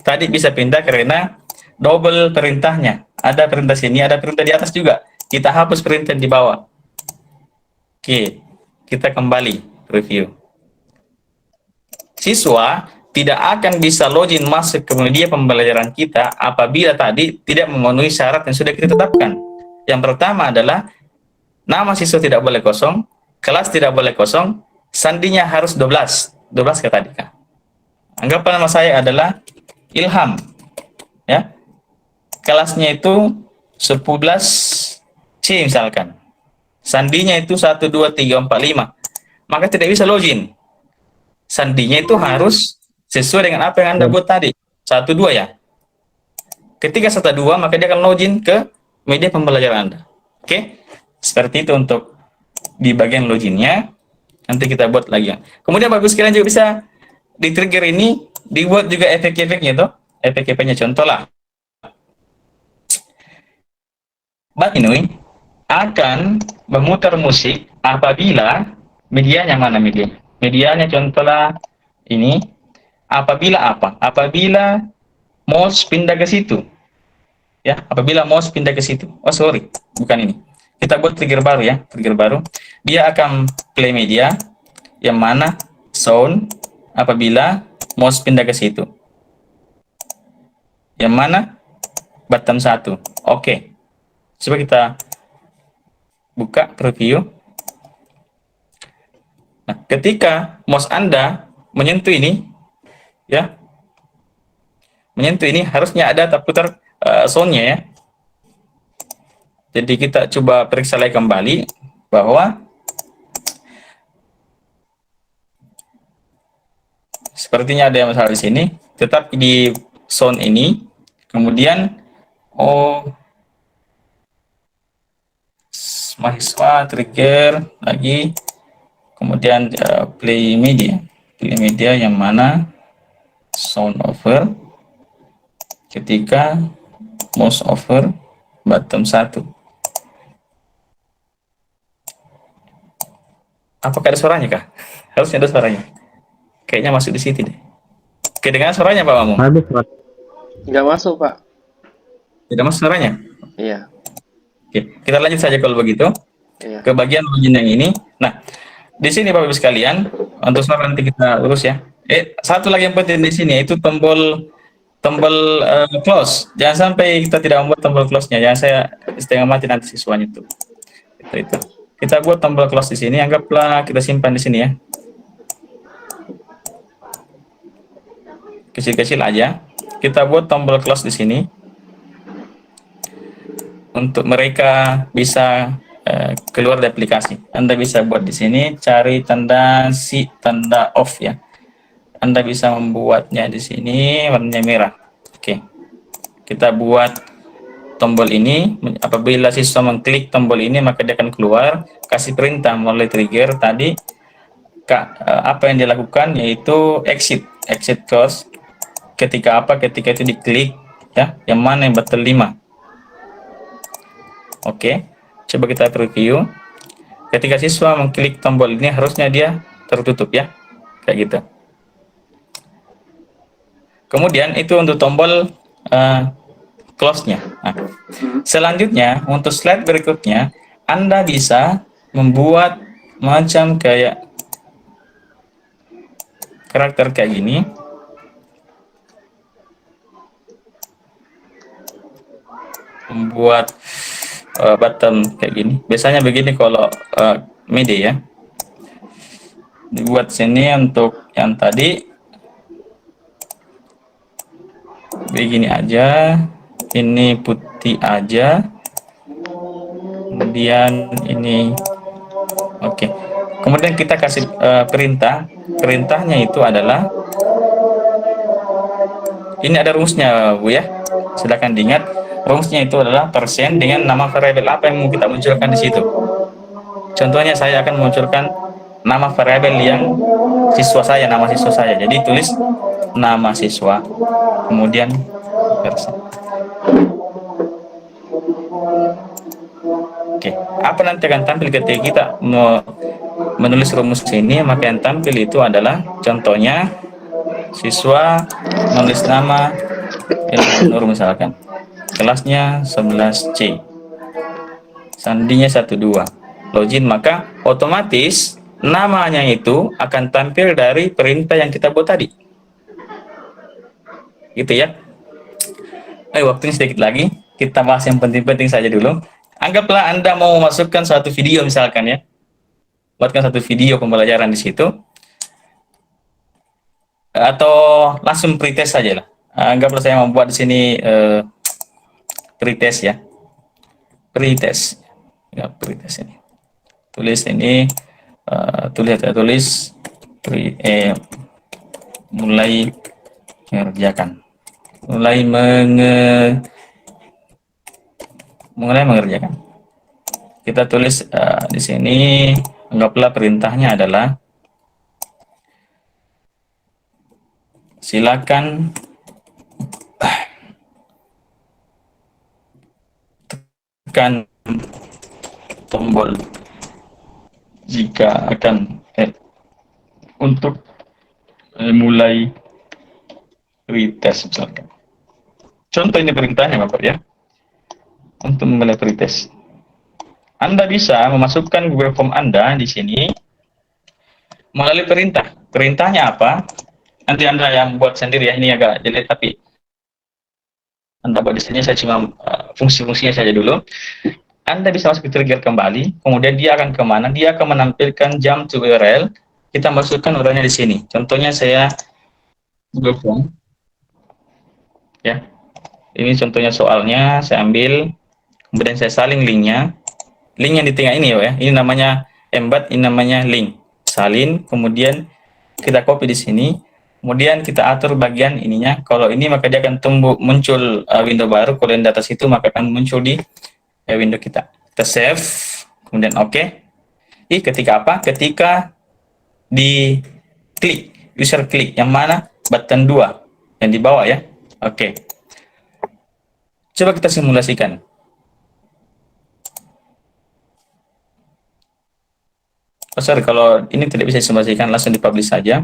tadi bisa pindah karena double perintahnya. Ada perintah sini, ada perintah di atas juga. Kita hapus perintah di bawah. Oke, kita kembali review. Siswa tidak akan bisa login masuk ke media pembelajaran kita apabila tadi tidak memenuhi syarat yang sudah kita tetapkan. Yang pertama adalah nama siswa tidak boleh kosong, kelas tidak boleh kosong, sandinya harus 12. 12 kata tadi, Kak. Anggapan nama saya adalah Ilham, ya. Kelasnya itu 11C misalkan. Sandinya itu 1, 2, 3, 4, 5. Maka tidak bisa login. Sandinya itu harus sesuai dengan apa yang Anda buat tadi. 1, 2 ya. Ketika 1, 2, maka dia akan login ke media pembelajaran Anda. Oke? Seperti itu untuk di bagian loginnya. Nanti kita buat lagi. Kemudian bagus sekalian juga bisa di trigger ini dibuat juga efek-efeknya tuh. Efek-efeknya contoh lah. Batinui akan memutar musik apabila medianya mana media? Medianya contohlah ini. Apabila apa? Apabila mouse pindah ke situ. Ya, apabila mouse pindah ke situ. Oh, sorry, bukan ini. Kita buat trigger baru ya, trigger baru. Dia akan play media yang mana sound apabila mouse pindah ke situ. Yang mana bottom 1. Oke. Coba kita buka preview. Nah, ketika mouse Anda menyentuh ini, ya, menyentuh ini harusnya ada putar soundnya ya. Jadi kita coba periksa lagi kembali bahwa sepertinya ada masalah di sini. Tetap di sound ini, kemudian mahasiswa trigger lagi, kemudian play media yang mana sound over ketika mouse over bottom 1. Apakah ada suaranya kah? Harusnya ada suaranya. Kayaknya masuk di situ deh. Kedengaran suaranya Pak Mamung? Nggak masuk, Pak. Tidak masuk suaranya? Iya. Oke, kita lanjut saja kalau begitu. Iya. Ke bagian login yang ini. Nah, di sini Bapak Ibu sekalian, untuk suara nanti kita urus ya. Satu lagi yang penting di sini yaitu tombol close. Jangan sampai kita tidak membuat tombol close-nya. Jangan saya setengah mati nanti siswanya itu. Itu. Kita buat tombol close di sini. Anggaplah kita simpan di sini ya. Kecil-kecil aja. Kita buat tombol close di sini. Untuk mereka bisa keluar dari aplikasi. Anda bisa buat di sini, cari tanda off ya. Anda bisa membuatnya di sini warnanya merah. Oke. Kita buat tombol ini. Apabila siswa mengklik tombol ini, maka dia akan keluar. Kasih perintah melalui trigger tadi. Apa yang dilakukan yaitu exit close. Ketika itu diklik ya, yang mana yang button 5. Oke, coba kita preview. Ketika siswa mengklik tombol ini, harusnya dia tertutup ya, kayak gitu. Kemudian itu untuk tombol close-nya. Nah, selanjutnya untuk slide berikutnya, Anda bisa membuat macam kayak karakter kayak gini. Membuat bottom kayak gini. Biasanya begini kalau media ya. Dibuat sini untuk yang tadi begini aja, ini putih aja, kemudian ini oke. Kemudian kita kasih perintahnya itu adalah ini ada rumusnya Bu ya, silakan diingat. Rumusnya itu adalah persen dengan nama variabel apa yang mau kita munculkan di situ. Contohnya saya akan munculkan nama variabel yang nama siswa saya. Jadi tulis nama siswa, kemudian persen. Oke, apa nanti akan tampil ketika kita menulis rumus ini? Maka yang tampil itu adalah contohnya siswa menulis nama Nur misalkan, kelasnya 11C, sandinya 12, login, maka otomatis namanya itu akan tampil dari perintah yang kita buat tadi. Gitu ya. Waktunya sedikit lagi, kita bahas yang penting-penting saja dulu. Anggaplah Anda mau masukkan suatu video misalkan ya. Buatkan satu video pembelajaran di situ. Atau langsung pretest saja lah. Anggaplah saya membuat di sini pretest ya. Pretest. Ya, pretest ini. Tulis ini tulis mulai mengerjakan. Mulai mengerjakan. Kita tulis di sini, anggaplah perintahnya adalah silakan tekan tombol jika akan untuk mulai pretest misalkan. Contoh ini perintahnya Bapak ya. Untuk memulai pretest. Anda bisa memasukkan Google Form Anda di sini melalui perintah. Perintahnya apa? Nanti Anda yang buat sendiri ya. Ini agak jelek tapi Anda buat di sini. Saya cuma fungsi-fungsinya saja dulu. Anda bisa masuk ke trigger kembali. Kemudian dia akan kemana? Dia akan menampilkan jump to URL. Kita masukkan URL-nya di sini. Contohnya saya Google Form. Ya. Ini contohnya soalnya. Saya ambil. Kemudian saya salin linknya. Link yang di tengah ini ya. Ini namanya embed, ini namanya link. Salin, kemudian kita copy di sini. Kemudian kita atur bagian ininya. Kalau ini maka dia akan muncul window baru. Kalau yang di atas itu maka akan muncul di window kita. Kita save, kemudian oke. Ketika apa? Ketika di klik, user klik. Yang mana? Button 2. Yang di bawah ya. Oke. Coba kita simulasikan. Sorry, kalau ini tidak bisa disimulasikan, langsung dipublish saja.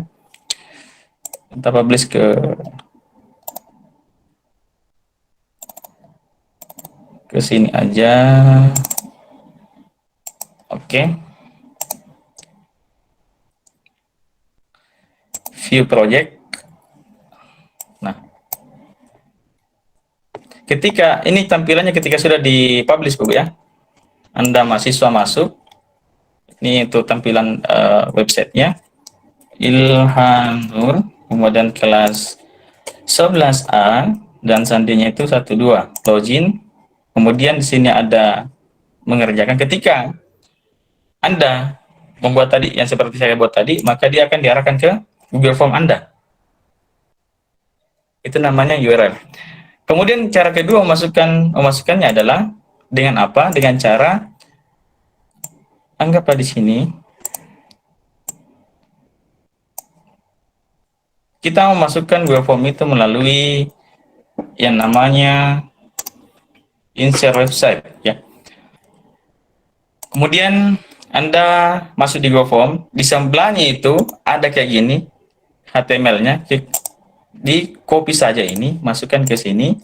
Kita publish ke sini aja. Oke. View project. Nah, ketika ini tampilannya ketika sudah dipublish Bu ya. Anda mahasiswa masuk. Ini itu tampilan websitenya. Ilham Nur, kemudian kelas 11A dan sandinya itu 12. Login. Kemudian di sini ada mengerjakan. Ketika Anda membuat tadi yang seperti saya buat tadi, maka dia akan diarahkan ke Google Form Anda. Itu namanya URL. Kemudian cara kedua memasukkannya adalah dengan apa? Dengan cara anggaplah di sini kita memasukkan Google Form itu melalui yang namanya insert website ya. Kemudian Anda masuk di Google Form, di sebelahnya itu ada kayak gini HTML-nya, di copy saja ini, masukkan ke sini,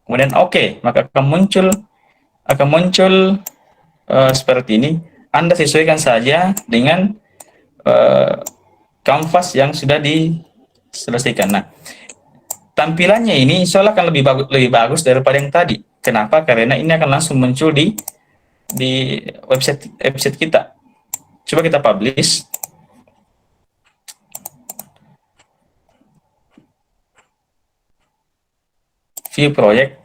kemudian oke, maka akan muncul seperti ini. Anda sesuaikan saja dengan kanvas yang sudah diselesaikan. Nah, tampilannya ini insya Allah akan lebih bagus daripada yang tadi. Kenapa? Karena ini akan langsung muncul di di website kita. Coba kita publish. View project.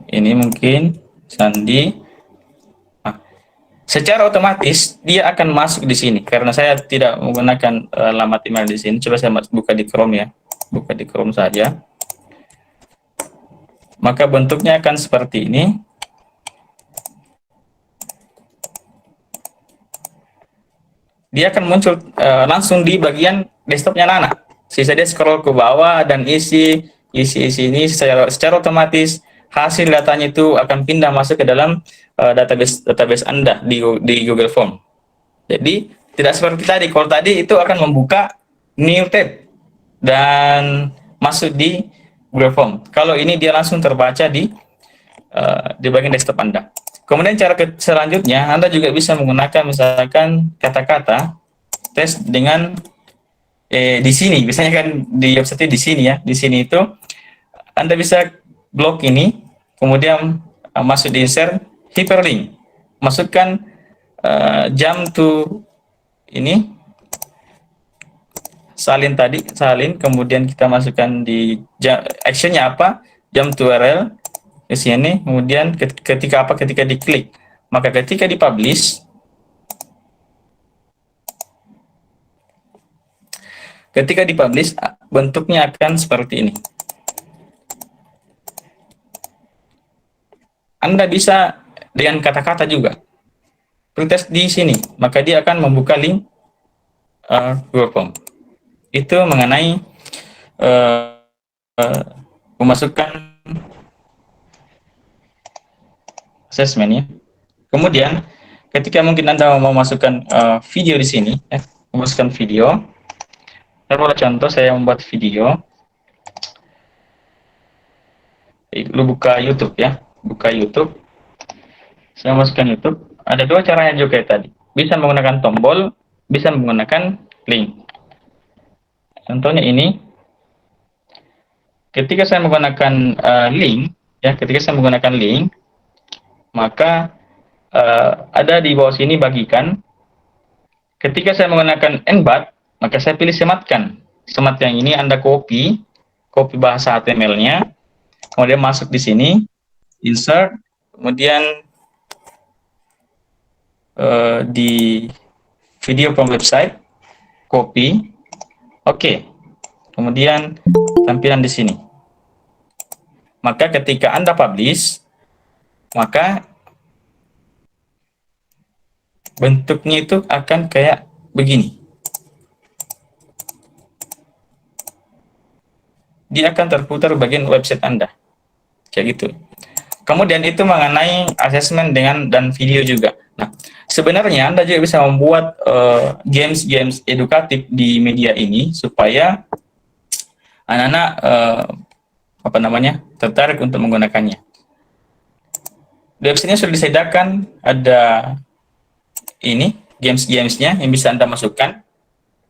Ini mungkin Sandi. Nah, secara otomatis dia akan masuk di sini karena saya tidak menggunakan alamat email di sini. Coba saya buka di Chrome ya. Buka di Chrome saja. Maka bentuknya akan seperti ini. Dia akan muncul langsung di bagian desktopnya Nana. Sisa dia scroll ke bawah dan isi ini secara otomatis hasil datanya itu akan pindah masuk ke dalam database Anda di Google Form. Jadi tidak seperti tadi. Kalau tadi itu akan membuka new tab dan masuk di Google Form. Kalau ini dia langsung terbaca di bagian desktop Anda. Kemudian cara selanjutnya Anda juga bisa menggunakan misalkan kata-kata tes dengan di sini. Biasanya kan di website di sini ya. Di sini itu Anda bisa blok ini, kemudian masuk di insert hyperlink. Masukkan jump to ini salin, kemudian kita masukkan di actionnya apa, jump to URL ke sini, kemudian ketika diklik, maka ketika dipublish, bentuknya akan seperti ini. Anda bisa dengan kata-kata juga pretest di sini, maka dia akan membuka link Google Form. Itu mengenai memasukkan assessment ya. Kemudian ketika mungkin Anda mau masukkan video di sini, memasukkan video. Saya contoh, saya membuat video. Lu buka YouTube ya, buka YouTube. Saya masukkan YouTube. Ada dua caranya juga tadi. Bisa menggunakan tombol, bisa menggunakan link. Contohnya ini. Ketika saya menggunakan link, maka ada di bawah sini bagikan. Ketika saya menggunakan embed, maka saya pilih sematkan. Semat yang ini Anda copy bahasa HTML-nya, kemudian masuk di sini, insert, kemudian di video from website, copy, oke. Kemudian tampilan di sini. Maka ketika Anda publish, maka bentuknya itu akan kayak begini. Dia akan terputar bagian website Anda. Kayak gitu. Kemudian itu mengenai assessment dan video juga. Nah, sebenarnya Anda juga bisa membuat games edukatif di media ini supaya anak-anak tertarik untuk menggunakannya. Di website-nya sudah disediakan ada ini games-gamesnya yang bisa Anda masukkan.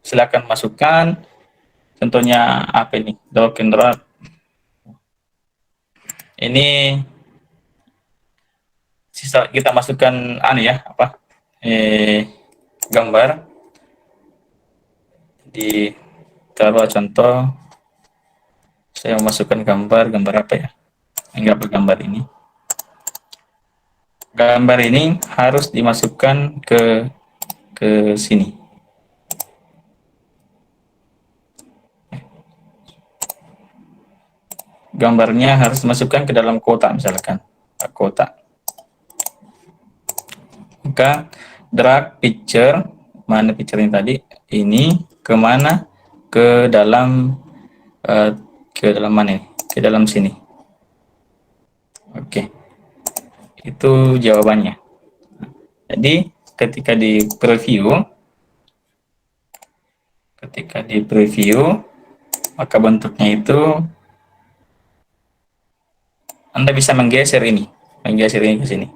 Silakan masukkan. Contohnya apa ini? Drag and drop. Ini kita masukkan gambar. Di taruh contoh. Saya masukkan gambar apa ya? Enggak bergambar ini. Gambar ini harus dimasukkan ke sini. Gambarnya harus dimasukkan ke dalam kotak, misalkan kotak. Maka drag picture, mana picture yang tadi? Ini kemana? Ke dalam mana? Ke dalam sini. Oke. Itu jawabannya. Jadi ketika di preview, maka bentuknya itu Anda bisa menggeser ini ke sini.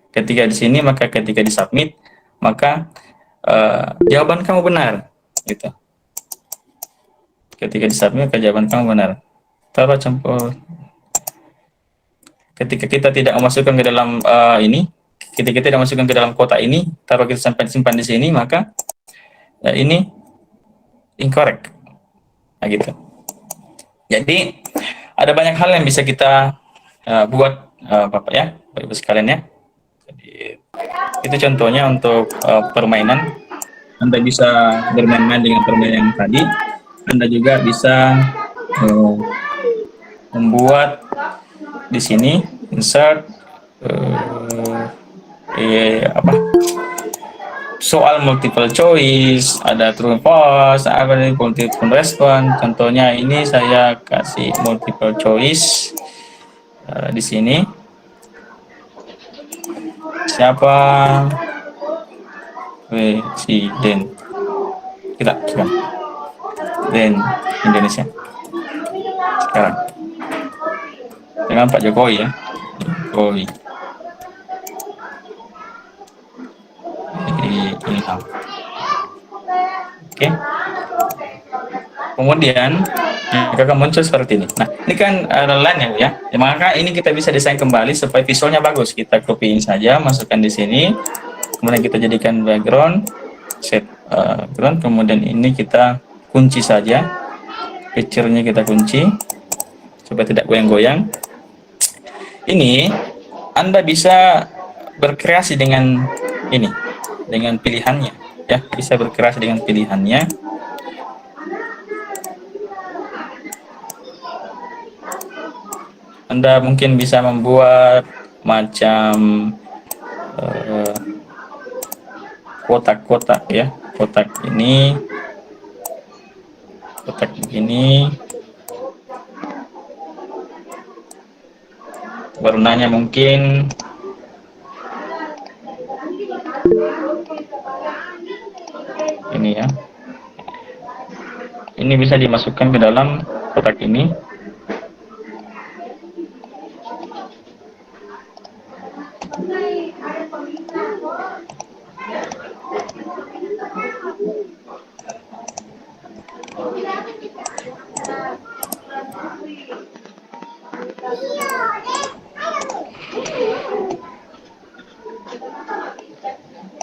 Ketika di sini, maka ketika di submit, maka jawaban kamu benar, gitu. Ketika di submit, maka jawaban kamu benar. Taruh ketika kita tidak memasukkan ke dalam ini, ketika kita tidak masukkan ke dalam kotak ini, taruh kita simpan di sini, maka ini incorrect. Nah, gitu. Jadi ada banyak hal yang bisa kita buat Bapak ya, Bapak Ibu sekalian ya. Jadi, itu contohnya untuk permainan. Anda bisa bermain-main dengan permainan yang tadi. Anda juga bisa membuat di sini insert apa soal multiple choice, ada true false, apa nih multiple respon. Contohnya ini saya kasih multiple choice di sini. Siapa presiden kita sekarang? Dan Indonesia sekarang dengan Pak Jokowi ya. Jokowi. Ini tahu. Oke. Kemudian akan muncul seperti ini. Nah, ini kan line ya. Maka ini kita bisa desain kembali supaya visualnya bagus. Kita copy saja, masukkan di sini. Kemudian kita jadikan background, set background. Kemudian ini kita kunci saja. Picture-nya kita kunci supaya tidak goyang-goyang. Ini Anda bisa berkreasi dengan ini, dengan pilihannya. Ya, bisa berkreasi dengan pilihannya. Anda mungkin bisa membuat macam kotak-kotak ya, kotak ini, kotak begini, warnanya mungkin ini ya. Ini bisa dimasukkan ke dalam kotak ini.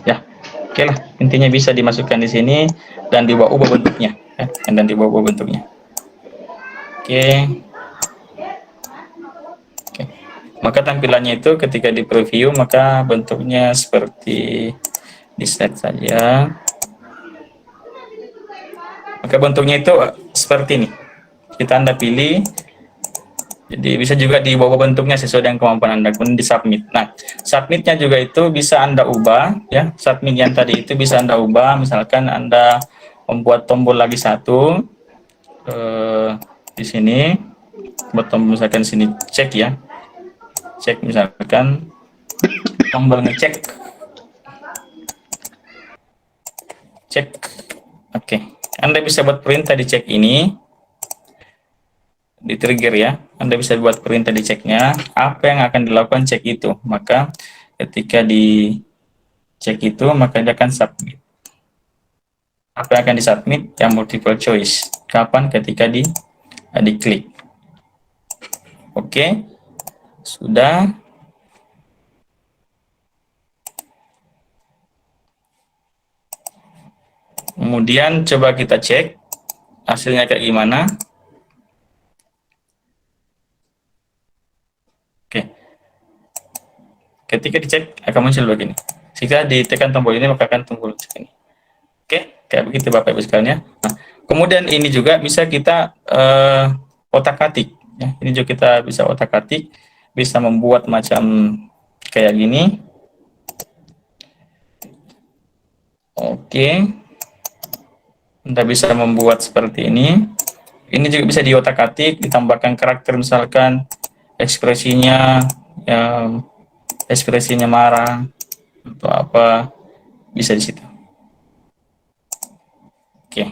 Ya, oke lah. Intinya bisa dimasukkan di sini dan diubah-ubah bentuknya, ya, dan diubah-ubah bentuknya. Oke. Oke. Maka tampilannya itu ketika di preview maka bentuknya seperti di slide saja. Maka bentuknya itu seperti ini. Kita Anda pilih. Jadi bisa juga diubah bentuknya sesuai dengan kemampuan Anda, kemudian di submit. Nah, submitnya juga itu bisa Anda ubah, ya. Submit yang tadi itu bisa Anda ubah. Misalkan Anda membuat tombol lagi satu di sini, buat tombol misalkan sini cek ya, cek misalkan tombol ngecek, cek. Oke, Anda bisa buat perintah di cek ini. Di trigger ya, Anda bisa buat perintah di ceknya, apa yang akan dilakukan cek itu, maka ketika di cek itu maka dia akan submit. Apa yang akan disubmit? Yang multiple choice. Kapan? Ketika diklik. Oke, sudah. Kemudian coba kita cek hasilnya kayak gimana. Oke. Ketika dicek akan muncul begini. Jika ditekan tombol ini maka akan tombol ini. Oke, kayak begitu Bapak Ibu sekalian ya. Nah, kemudian ini juga bisa kita otak-atik. Ya, ini juga kita bisa otak-atik, bisa membuat macam kayak gini. Oke, Anda bisa membuat seperti ini. Ini juga bisa diotak-atik, ditambahkan karakter misalkan ekspresinya, ekspresinya marah atau apa, bisa di situ. Oke,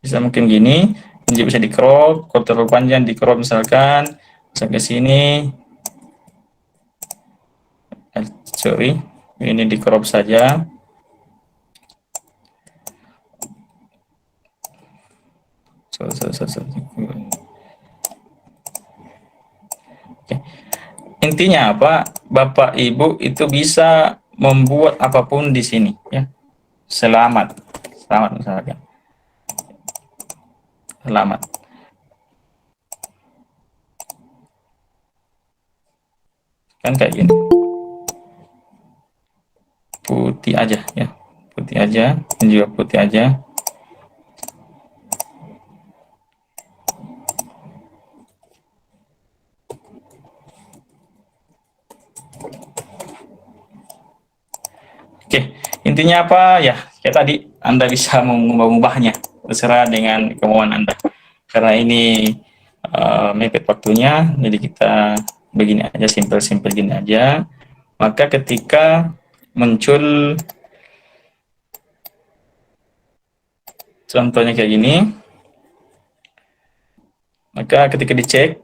bisa mungkin gini. Ini juga bisa di crop, kalau terlalu panjang di crop misalkan sampai sini. Sorry, ini di crop saja. Oke. intinya apa? Bapak Ibu itu bisa membuat apapun di sini ya. Selamat. Selamat misalkan. Selamat. Kan kayak gini. Putih aja ya. Putih aja, ini juga putih aja. Oke, intinya apa ya? Kayak tadi Anda bisa mengubah-ubahnya terserah dengan kemauan Anda. Karena ini mepet waktunya, jadi kita begini aja, simpel-simpel gini aja. Maka ketika muncul contohnya kayak gini, maka ketika dicek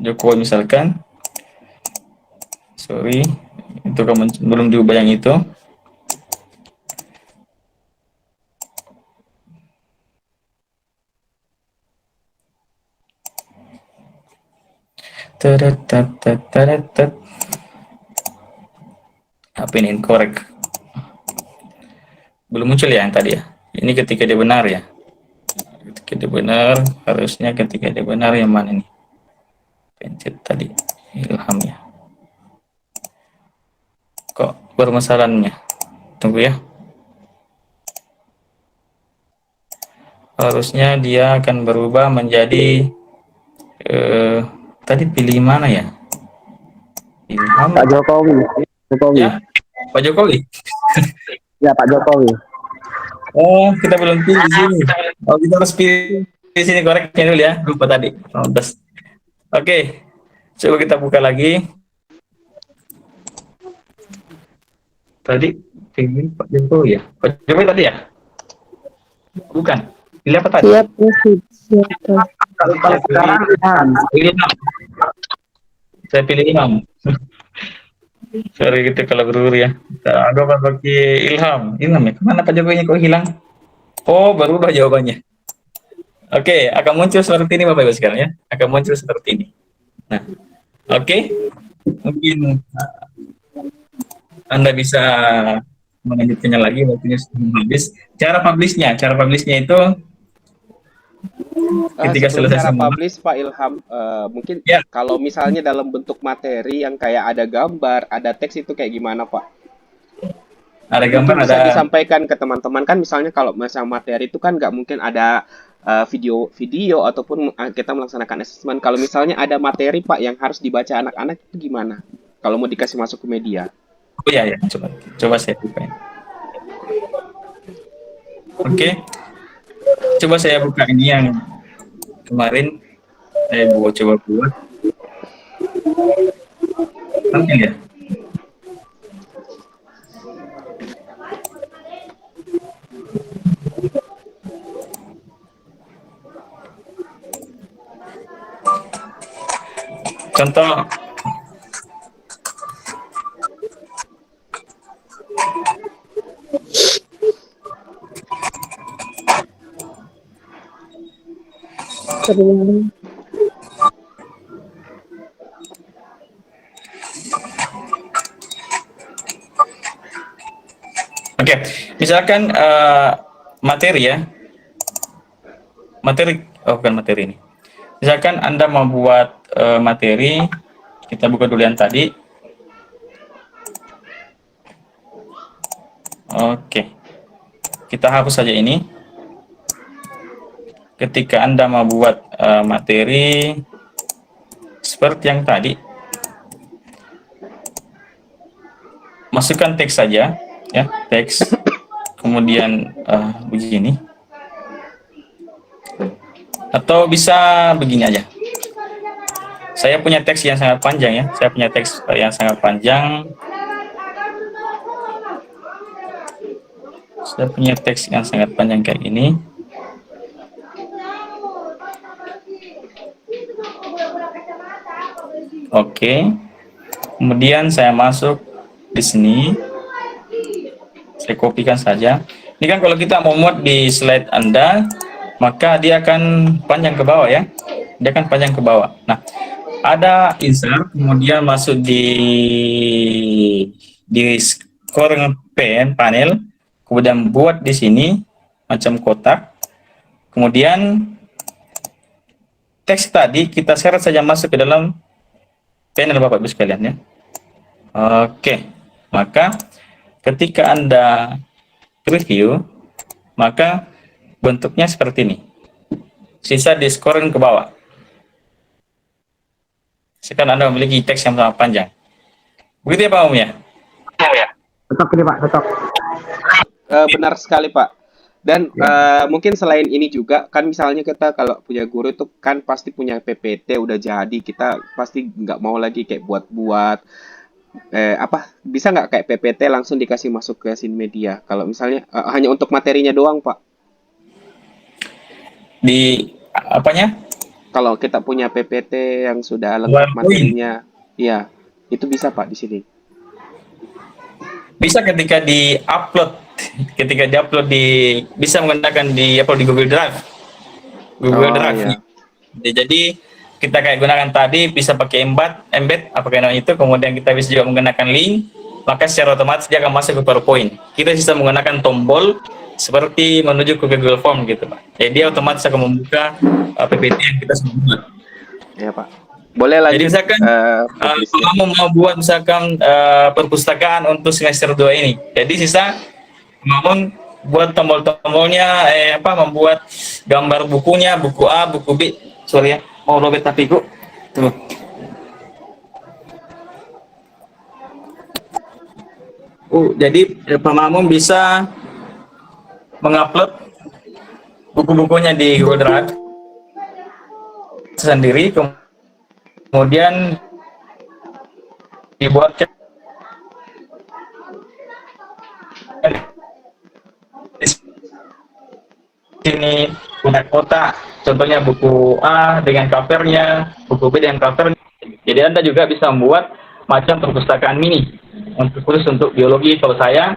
Jokowi misalkan, sorry, itu belum diubah yang itu. Apa ini incorrect? Belum muncul ya yang tadi ya. Ini ketika dia benar ya. Ketika dia benar, harusnya ketika dia benar yang mana nih? Pencet tadi Ilham ya. Kok permasalahannya? Tunggu ya. Harusnya dia akan berubah menjadi tadi pilih mana ya? Ilham. Pak Jokowi. Jokowi. Ya, Pak Jokowi. Ya, Pak Jokowi. Oh, kita belum pilih di sini. Oh, kita harus pilih di sini koreknya dulu ya. Lupa tadi. Oh, Oke. Coba kita buka lagi. Tadi pilih Pak Jokowi ya? Pak Jokowi tadi ya? Bukan. Pilih apa tadi? Siap, siap. Kalau sekarang Pilih 6. Saya pilih 6. Sorry gitu kalau beruru ya. Aku pakai Ilham. Ilham ya? Kemana Pak Jokowi kok hilang? Oh, berubah jawabannya. Oke, akan muncul seperti ini Bapak Ibu sekalian ya. Akan muncul seperti ini. Nah, oke. Mungkin Anda bisa melanjutkannya lagi waktunya sudah habis. Cara publishnya itu ketika Sebelum selesai cara semua. publish Pak Ilham, mungkin Ya. kalau misalnya dalam bentuk materi yang kayak ada gambar, ada teks itu kayak gimana Pak? Ada gambar, Mungkin bisa ada disampaikan ke teman-teman kan, misalnya kalau masa materi itu kan nggak mungkin ada video ataupun kita melaksanakan asesmen. Kalau misalnya ada materi Pak yang harus dibaca anak-anak itu gimana? Kalau mau dikasih masuk ke media? Oh ya, coba saya buka. Oke. Coba saya buka ini yang kemarin saya coba buat. Tampil ya. Contoh Oke, misalkan materi ya. Bukan materi ini. Misalkan Anda mau buat materi, kita buka dulu yang tadi. Oke. Kita hapus saja ini. Ketika Anda mau buat materi seperti yang tadi, masukkan teks saja, ya, teks. Kemudian begini. Atau bisa begini aja. Saya punya teks yang sangat panjang ya. Saya punya teks yang sangat panjang. Saya punya teks yang sangat panjang kayak gini. Oke. Kemudian saya masuk di sini. Saya kopikan saja. Ini kan kalau kita mau muat di slide Anda, maka dia akan panjang ke bawah ya. Dia akan panjang ke bawah. Nah, ada insert, kemudian masuk di scoring panel, kemudian buat di sini macam kotak, kemudian teks tadi kita seret saja masuk ke dalam panel Bapak Ibu sekalian ya. Oke, maka ketika Anda preview, maka bentuknya seperti ini. Sisa di scoring ke bawah. Sekarang Anda memiliki teks yang sangat panjang. Begitu ya Pak Om ya? Cocok ini Pak, cocok. Benar sekali Pak. Dan mungkin selain ini juga kan misalnya kita kalau punya guru itu kan pasti punya PPT udah jadi, kita pasti nggak mau lagi kayak buat-buat bisa nggak kayak PPT langsung dikasih masuk ke Sinmedia kalau misalnya hanya untuk materinya doang Pak. Di apanya? Kalau kita punya PPT yang sudah lengkap materinya, ya itu bisa Pak di sini. Bisa ketika di-upload bisa menggunakan di upload di Google Drive. Google Drive. Iya. Jadi kita kayak gunakan tadi bisa pakai embed apa namanya itu, kemudian kita bisa juga menggunakan link, maka secara otomatis dia akan masuk ke PowerPoint. Kita bisa menggunakan tombol seperti menuju ke Google Form gitu Pak. Jadi dia otomatis akan membuka PPT yang kita sudah buat. Ya Pak. Boleh lanjut. Jadi misalkan kamu mau buat misalkan perpustakaan untuk semester 2 ini. Jadi sisa mau buat tombol-tombolnya membuat gambar bukunya, buku A, buku B. Sorry ya, mau lobet tapi kok. Tuh. Jadi Pak Mamung bisa mengupload buku-bukunya di Google Drive sendiri, kemudian dibuat sini punya kota, contohnya buku A dengan covernya, buku B dengan covernya. Jadi Anda juga bisa membuat macam perpustakaan mini untuk khusus untuk biologi. Kalau saya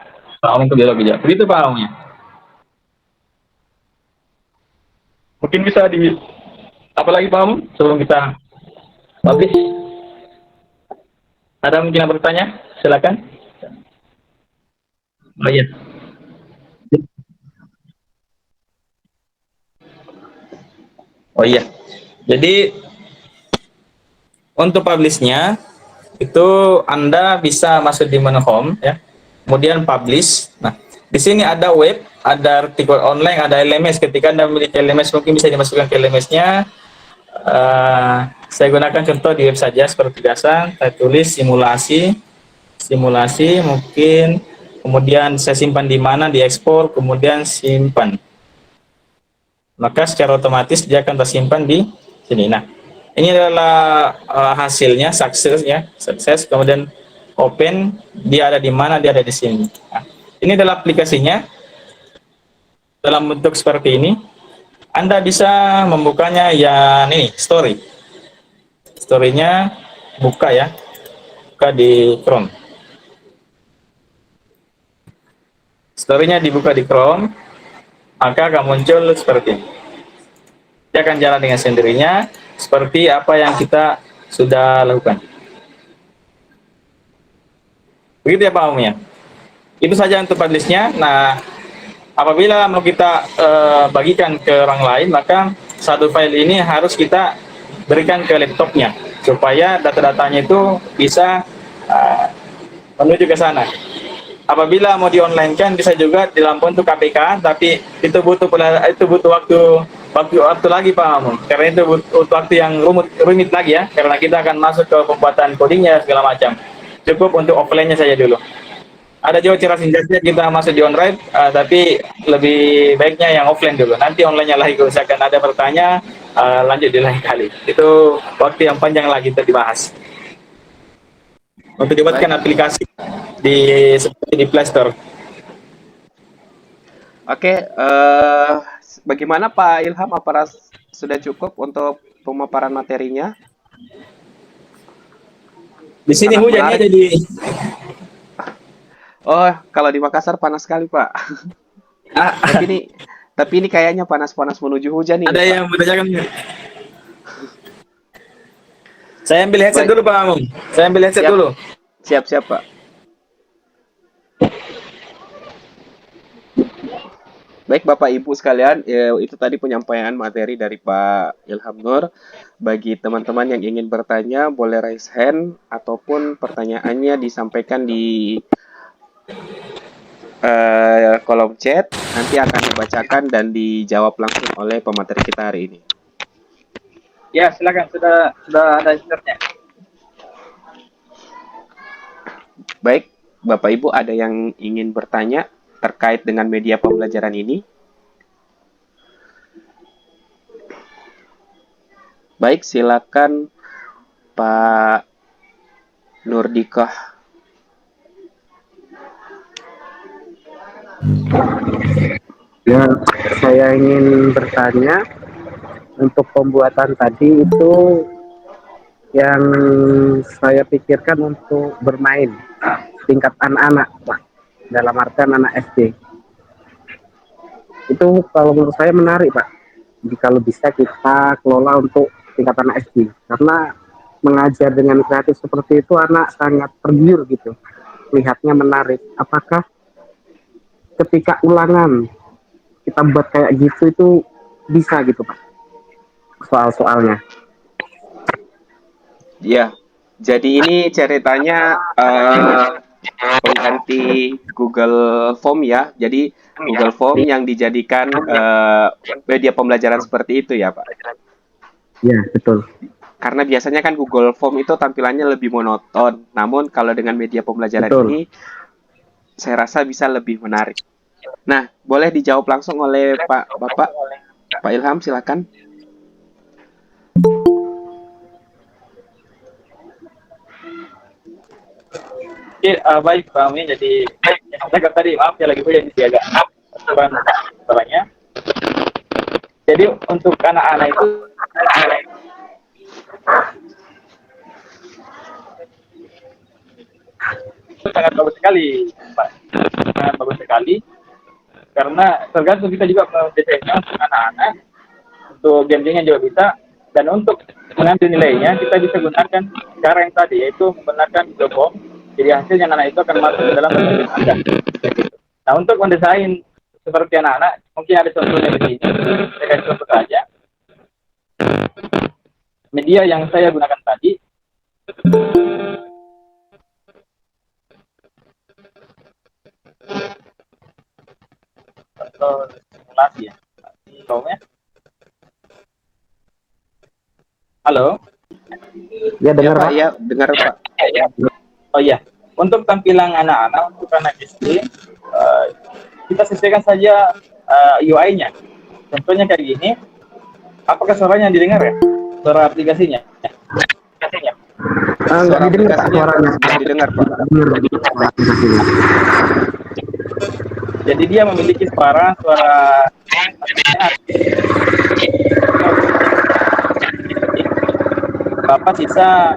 untuk biologi ya. Begitu Pak Aumnya. Mungkin bisa di apalagi Pak Aum sebelum kita publish. Ada mungkin yang bertanya? Silakan. Oh iya. Oh iya. Jadi untuk publish-nya itu Anda bisa masuk di menu home ya. Kemudian publish. Nah, di sini ada web, ada artikel online, ada LMS. Ketika Anda memiliki LMS mungkin bisa dimasukkan ke LMS-nya. Saya gunakan contoh di web saja seperti biasa. Saya tulis simulasi mungkin, kemudian saya simpan di mana, diekspor, kemudian simpan. Maka secara otomatis dia akan tersimpan di sini. Nah, ini adalah hasilnya, sukses, kemudian open, dia ada di mana, dia ada di sini. Nah, ini adalah aplikasinya dalam bentuk seperti ini. Anda bisa membukanya ya nih, story-nya buka ya, buka di Chrome. Story-nya dibuka di Chrome, maka akan muncul seperti ini. Dia akan jalan dengan sendirinya, seperti apa yang kita sudah lakukan. Begitu ya Pak Umumnya. Itu saja untuk publish-nya. Nah, apabila mau kita bagikan ke orang lain, maka satu file ini harus kita berikan ke laptopnya, supaya data-datanya itu bisa menuju ke sana. Apabila mau di-online-kan bisa juga di dalam bentuk KPK, tapi itu butuh waktu lagi Pak Amun. Karena itu butuh waktu yang rumit lagi ya, karena kita akan masuk ke pembuatan codingnya segala macam. Cukup untuk offline-nya saja dulu. Ada juga cara singkatnya kita masuk di OnDrive, tapi lebih baiknya yang offline dulu. Nanti online-nya lagi kalau misalkan ada bertanya, lanjut di lain kali. Itu waktu yang panjang lagi kita dibahas. Untuk dibuatkan aplikasi seperti di Play Store. Oke, bagaimana Pak Ilham? Apa sudah cukup untuk pemaparan materinya? Di sini Sangat hujannya menarik. jadi. Oh, kalau di Makassar panas sekali Pak. Tapi ini kayaknya panas-panas menuju hujan nih. Ada Pak. yang bertanyakan. Saya ambil headset Baik. dulu Pak Amung. Saya ambil headset Siap. dulu. Siap, Pak. Baik Bapak Ibu sekalian, itu tadi penyampaian materi dari Pak Ilham Nur. Bagi teman-teman yang ingin bertanya, boleh raise hand ataupun pertanyaannya disampaikan di kolom chat. Nanti akan dibacakan dan dijawab langsung oleh pemateri kita hari ini. Ya, silakan. Sudah ada usernya. Baik, Bapak Ibu ada yang ingin bertanya terkait dengan media pembelajaran ini? Baik, silakan Pak Nurdikah. Ya, saya ingin bertanya untuk pembuatan tadi itu yang saya pikirkan untuk bermain tingkat anak-anak, Pak. Dalam artian anak SD. Itu kalau menurut saya menarik, Pak. Jadi kalau bisa kita kelola untuk tingkat anak SD. Karena mengajar dengan kreatif seperti itu anak sangat tergiur gitu. Lihatnya menarik. Apakah ketika ulangan kita buat kayak gitu itu bisa gitu Pak soal-soalnya? Ya, jadi ini ceritanya pengganti Google Form ya. Jadi Google Form yang dijadikan media pembelajaran seperti itu ya Pak. Ya, betul. Karena biasanya kan Google Form itu tampilannya lebih monoton. Namun kalau dengan media pembelajaran Betul. ini, saya rasa bisa lebih menarik. Nah, boleh dijawab langsung oleh Pak Ilham, silakan. Oke, baik Pak Amin. Jadi yang saya katakan tadi, maaf ya lagi hujan jadi agak kurang suaranya. Jadi untuk anak-anak itu sangat bagus sekali, Pak. Sangat bagus sekali. Karena tergantung kita juga mendesainnya untuk anak-anak, untuk game-gamenya juga bisa. Dan untuk mengambil nilainya, kita bisa gunakan cara yang tadi, yaitu menggunakan Google Form. Jadi hasilnya anak itu akan masuk ke dalam sistem Anda. Nah, untuk mendesain seperti anak-anak, mungkin ada contohnya begini. Saya kasih contoh saja. Media yang saya gunakan tadi, contoh simulasi ya. Contohnya. Halo? Ya, dengar Pak. Ya, dengar Pak. Oh iya, untuk tampilan anak-anak, untuk anak SD, kita sesuaikan saja UI-nya. Contohnya kayak gini, apakah suaranya didengar ya? Suara aplikasinya? Nggak Suara didengar Pak aplikasinya suaranya. nggak didengar Pak. Suara aplikasinya. Jadi dia memiliki suara Bapak bisa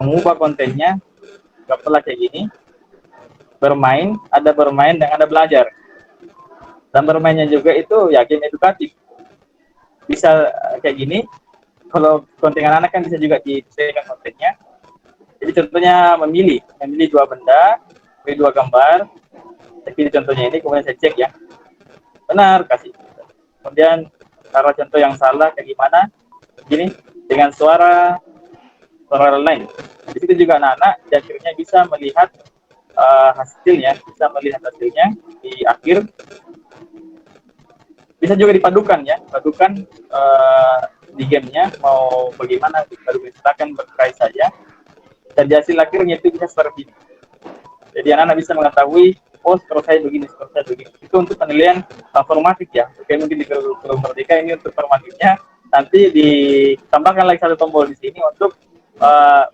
mengubah kontennya, Bapak kayak gini, bermain, dan ada belajar. Dan bermainnya juga itu ya game edukatif. Bisa kayak gini, kalau konten anak kan bisa juga disesuaikan kontennya. Jadi contohnya memilih dua benda, memilih dua gambar. Tapi contohnya ini kemudian saya cek ya, benar kasih. Kemudian cara contoh yang salah kayak gimana? Gini dengan suara lain. Di situ juga anak-anak akhirnya bisa melihat hasilnya di akhir. Bisa juga dipadukan ya, di gamenya mau bagaimana silakan berkait saja. Dan di hasil akhirnya itu bisa seperti ini. Jadi anak-anak bisa mengetahui, oh skor saya begini. Itu untuk penilaian formatif ya. Oke, mungkin di Guru Merdeka ini untuk formatifnya. Nanti ditambahkan lagi satu tombol di sini untuk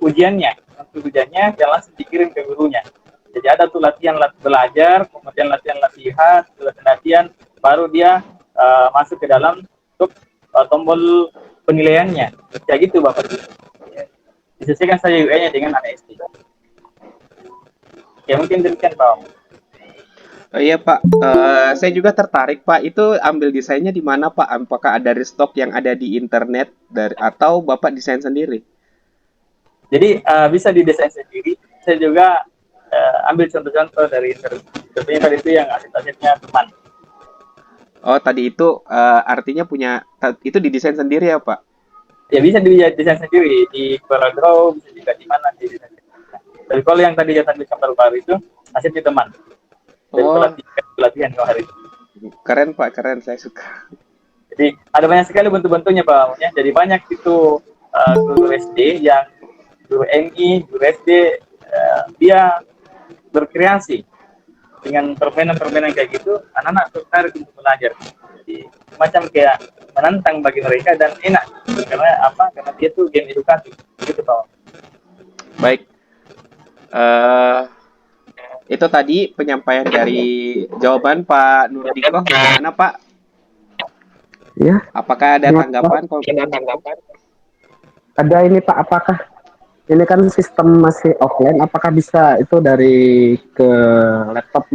ujiannya. Untuk ujiannya yang langsung dikirim ke gurunya. Jadi ada tuh latihan belajar, kemudian latihan, baru dia masuk ke dalam untuk tombol penilaiannya. Kayak gitu Bapak. Disesuaikan saja UI-nya dengan anak SD. Ya mungkin demikian Pak. Iya Pak, saya juga tertarik Pak. Itu ambil desainnya di mana Pak? Apakah ada restock yang ada di internet atau Bapak desain sendiri? Jadi bisa didesain sendiri. Saya juga ambil contoh-contoh dari internet. Contohnya tadi itu yang aset-asetnya teman. Oh, tadi itu artinya itu didesain sendiri ya, Pak? Ya bisa didesain sendiri di CorelDRAW, bisa juga di mana di desain sendiri. Tapi kalau yang tadi yang gambar baru itu asetnya teman. Dari Oh, pelatihan kemarin. keren Pak, keren. Saya suka. Jadi ada banyak sekali bentuk-bentuknya Pak. Ya. Jadi banyak itu guru SD yang guru MI, guru SD dia berkreasi dengan permainan-permainan kayak gitu, anak-anak tertarik untuk belajar. Jadi macam kayak menantang bagi mereka dan enak karena apa? Karena dia tuh game edukatif gitu Pak. Baik. Itu tadi penyampaian dari jawaban Pak Nurdiko. Gimana Pak? Ya, Apakah ada tanggapan? ada ini Pak, apakah ini kan sistem masih offline, apakah bisa itu dari ke laptop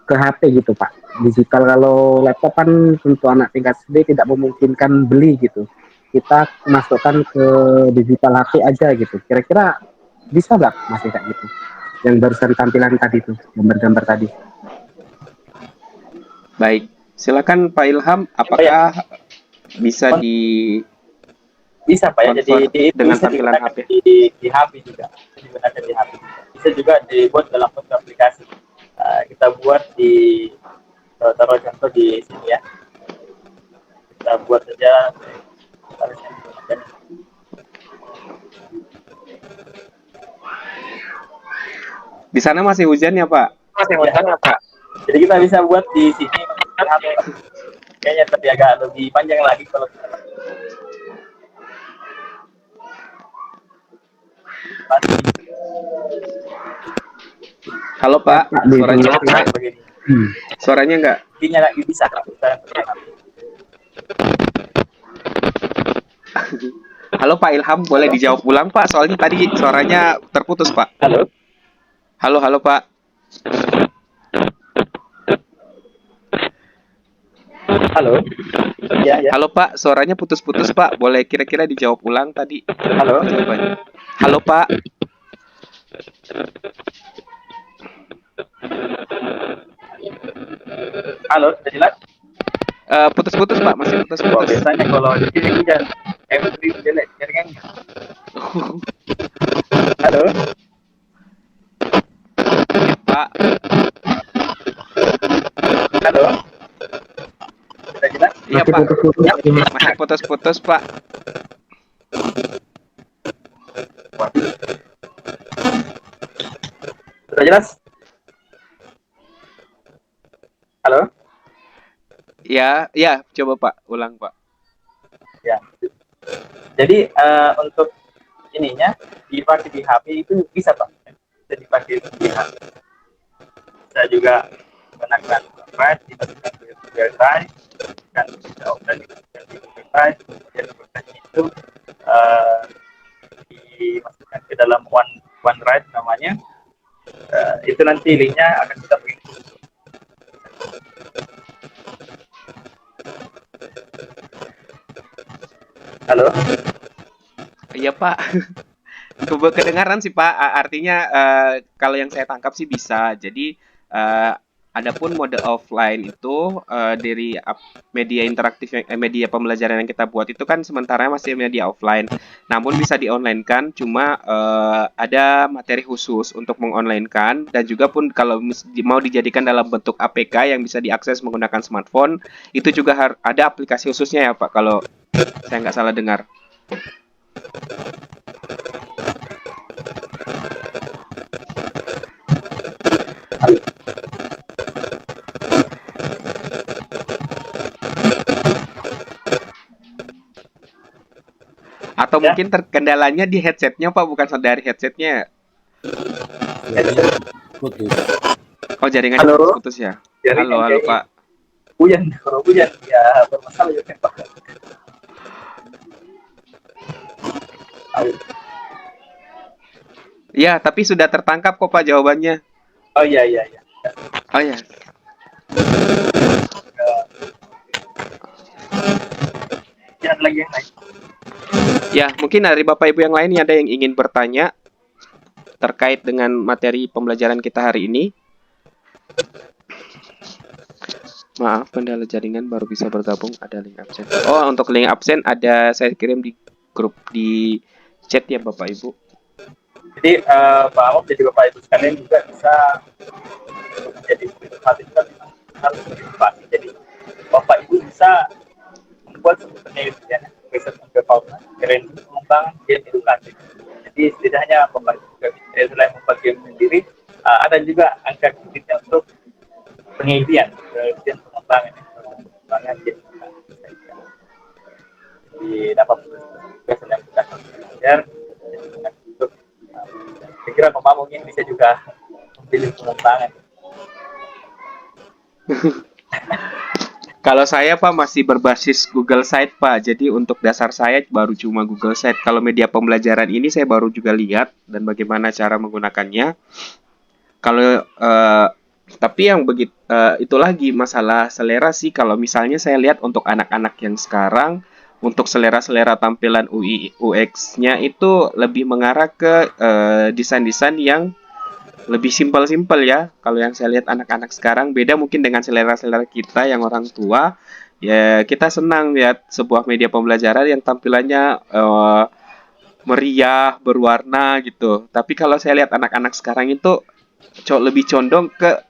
ke HP gitu Pak? Digital, kalau laptop kan untuk anak tingkat SD tidak memungkinkan beli gitu. Kita masukkan ke digital HP aja gitu. Kira-kira bisa nggak masih kayak gitu? Yang barusan tampilan tadi itu, gambar-gambar tadi. Baik. Silakan Pak Ilham, apakah bisa Bisa Pak ya, jadi dengan bisa tampilan digunakan HP? di HP juga, bisa digunakan di HP. Bisa juga dibuat dalam bentuk aplikasi. Kita buat di taruh contoh di sini ya. Kita buat saja. Di sana masih hujan ya Pak? Masih hujan ya Pak. Jadi kita bisa buat di sini. Kayaknya tapi agak lebih panjang lagi kalau Halo Pak, suaranya begini. Suaranya enggak? Intinya lagi bisa Pak. Halo Pak Ilham, boleh dijawab ulang Pak? Soalnya tadi suaranya terputus Pak. Halo. Halo Pak. Halo. Ya. Halo Pak, suaranya putus-putus Pak. Boleh kira-kira dijawab ulang tadi? Halo. Jawabannya. Halo Pak. Halo, sudah jelas? Putus-putus Pak, masih putus-putus. Biasanya kalau di sini hujan, M3 jelek jaringannya. Halo. Pak. Halo. Sudah jelas? Iya Pak. Masih putus-putus Pak. Sudah jelas? Halo. Ya, coba Pak, ulang Pak. Ya. Jadi untuk ininya dipakai di HP itu bisa Pak. Bisa dipakai di HP. Saya juga menggunakan Drive, dimasukkan ke Google Drive, dan bisa offline dimasukkan di Google Drive, kemudian itu dimasukkan ke dalam OneDrive namanya. Itu nanti linknya akan kita beri. Halo. Iya Pak. Kedengaran sih Pak. Artinya kalau yang saya tangkap sih bisa. Jadi adapun mode offline itu dari media interaktif, media pembelajaran yang kita buat itu kan sementara masih media offline. Namun bisa di-online kan. Cuma ada materi khusus untuk mengonline kan. Dan juga pun kalau mau dijadikan dalam bentuk APK yang bisa diakses menggunakan smartphone, itu juga ada aplikasi khususnya ya Pak. Kalau saya nggak salah dengar. Atau mungkin terkendalanya di headsetnya Pak, bukan dari headsetnya. Putus. Oh, jaringannya putus ya. Halo Pak. Hujan, kalau hujan ya bermasalah juga Pak. Ya, tapi sudah tertangkap kok Pak jawabannya. Oh iya. Oh ya. Jangan lagi yang lain. Ya, mungkin dari Bapak Ibu yang lain ada yang ingin bertanya terkait dengan materi pembelajaran kita hari ini. Maaf, kendala jaringan baru bisa bergabung. Ada link absen. Oh, untuk link absen ada saya kirim di grup di chat ya Bapak Ibu. Jadi Pak Amok jadi Bapak Ibu sekalian juga bisa menjadi pelatih juga harus berinovasi. Jadi Bapak Ibu bisa membuat sebuah penelitian riset development keren pengembangan game edukatif. Jadi setidaknya Bapak Ibu juga bisa selain membuat game sendiri, ada juga angka kreditnya untuk penelitian pengembangan game edukatif. Jadi dapat tugas yang kita belajar untuk saya kira Bapak mungkin bisa juga memilih pengembangan. Kalau saya Pak masih berbasis Google Site Pak. Jadi untuk dasar saya baru cuma Google Site. Kalau media pembelajaran ini saya baru juga lihat dan bagaimana cara menggunakannya. Kalau tapi yang begitu itu lagi masalah selera sih. Kalau misalnya saya lihat untuk anak-anak yang sekarang untuk selera-selera tampilan UI UX-nya itu lebih mengarah ke desain-desain yang lebih simpel-simpel ya. Kalau yang saya lihat anak-anak sekarang beda mungkin dengan selera-selera kita yang orang tua. Ya kita senang lihat sebuah media pembelajaran yang tampilannya meriah, berwarna gitu. Tapi kalau saya lihat anak-anak sekarang itu lebih condong ke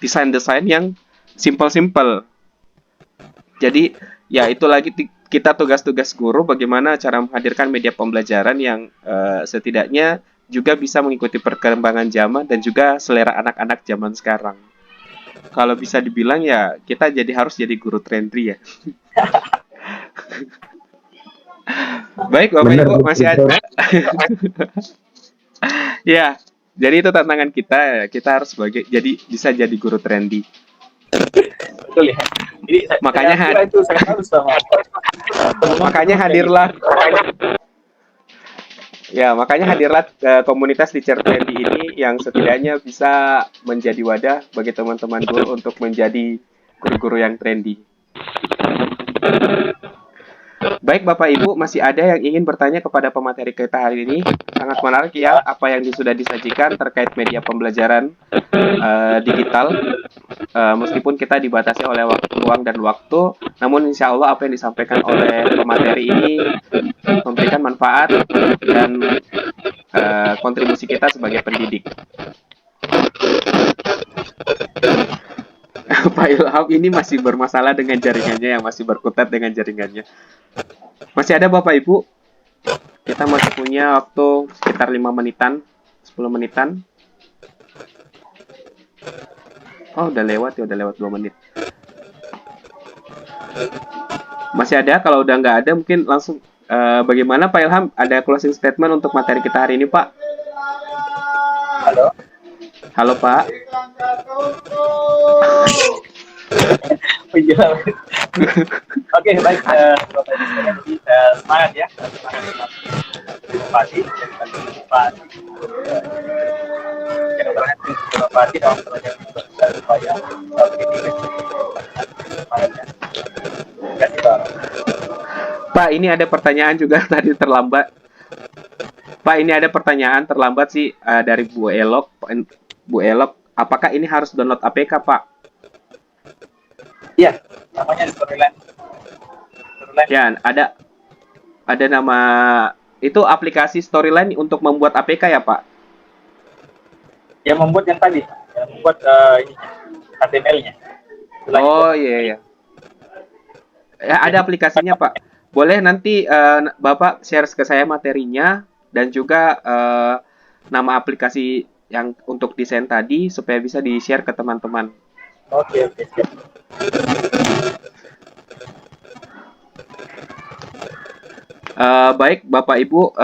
desain-desain yang simpel-simpel. Jadi ya itu lagi kita tugas-tugas guru bagaimana cara menghadirkan media pembelajaran yang setidaknya juga bisa mengikuti perkembangan zaman dan juga selera anak-anak zaman sekarang. Kalau bisa dibilang ya kita harus jadi guru trendy ya. Baik Bapak Bener, Ibu masih betul. ada. Ya, jadi itu tantangan kita. Kita harus bisa jadi guru trendy. Betul ya. Jadi Makanya saya kira itu sangat bagus sama. makanya hadirlah komunitas teacher trendy ini yang setidaknya bisa menjadi wadah bagi teman-teman guru untuk menjadi guru-guru yang trendy. Baik Bapak Ibu, masih ada yang ingin bertanya kepada pemateri kita hari ini? Sangat menarik ya apa yang sudah disajikan terkait media pembelajaran digital. Meskipun kita dibatasi oleh ruang dan waktu, namun insya Allah apa yang disampaikan oleh pemateri ini memberikan manfaat dan kontribusi kita sebagai pendidik. Pak Ilham ini masih bermasalah dengan jaringannya, yang masih berkutat dengan jaringannya. Masih ada Bapak Ibu? Kita masih punya waktu sekitar 5 menitan, 10 menitan. Oh, udah lewat 2 menit. Masih ada? Kalau udah nggak ada, mungkin langsung bagaimana Pak Ilham? Ada closing statement untuk materi kita hari ini, Pak? Halo. Halo, Pak. Oke, baik. Bapak Ibu sekalian, semangat ya. Semangat. Bupati, Bupati. Kita berhenti Bupati dalam pelajaran supaya ini semangatnya. Terima kasih, Pak. Pak, ini ada pertanyaan juga tadi terlambat. Pak, ini ada pertanyaan terlambat sih dari Bu Elok. Bu Elok, apakah ini harus download APK, Pak? Iya, namanya Storyline. Ya, ada nama itu aplikasi Storyline untuk membuat APK ya, Pak? Yang membuat yang tadi, yang membuat HTML-nya. Oh iya. Ya, ada aplikasinya, Pak. Boleh nanti Bapak share ke saya materinya dan juga nama aplikasi yang untuk desain tadi supaya bisa di-share ke teman-teman. Oke. Baik Bapak Ibu,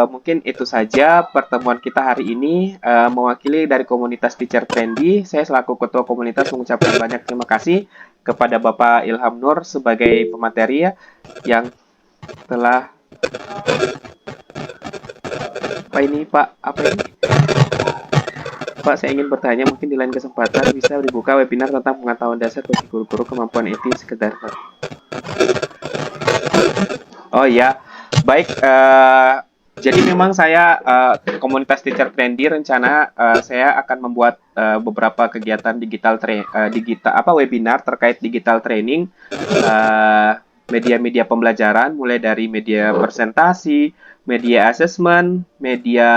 mungkin itu saja pertemuan kita hari ini. Mewakili dari komunitas Teacher Trendy, saya selaku ketua komunitas mengucapkan banyak terima kasih kepada Bapak Ilham Nur sebagai pemateri ya, yang telah apa ini? Pak, saya ingin bertanya, mungkin di lain kesempatan bisa dibuka webinar tentang pengetahuan dasar bagi guru-guru kemampuan IT sekedar. Oh ya, baik. Jadi memang saya komunitas Teacher Trendy rencana saya akan membuat beberapa kegiatan digital apa webinar terkait digital training, media-media pembelajaran mulai dari media presentasi, media assessment, media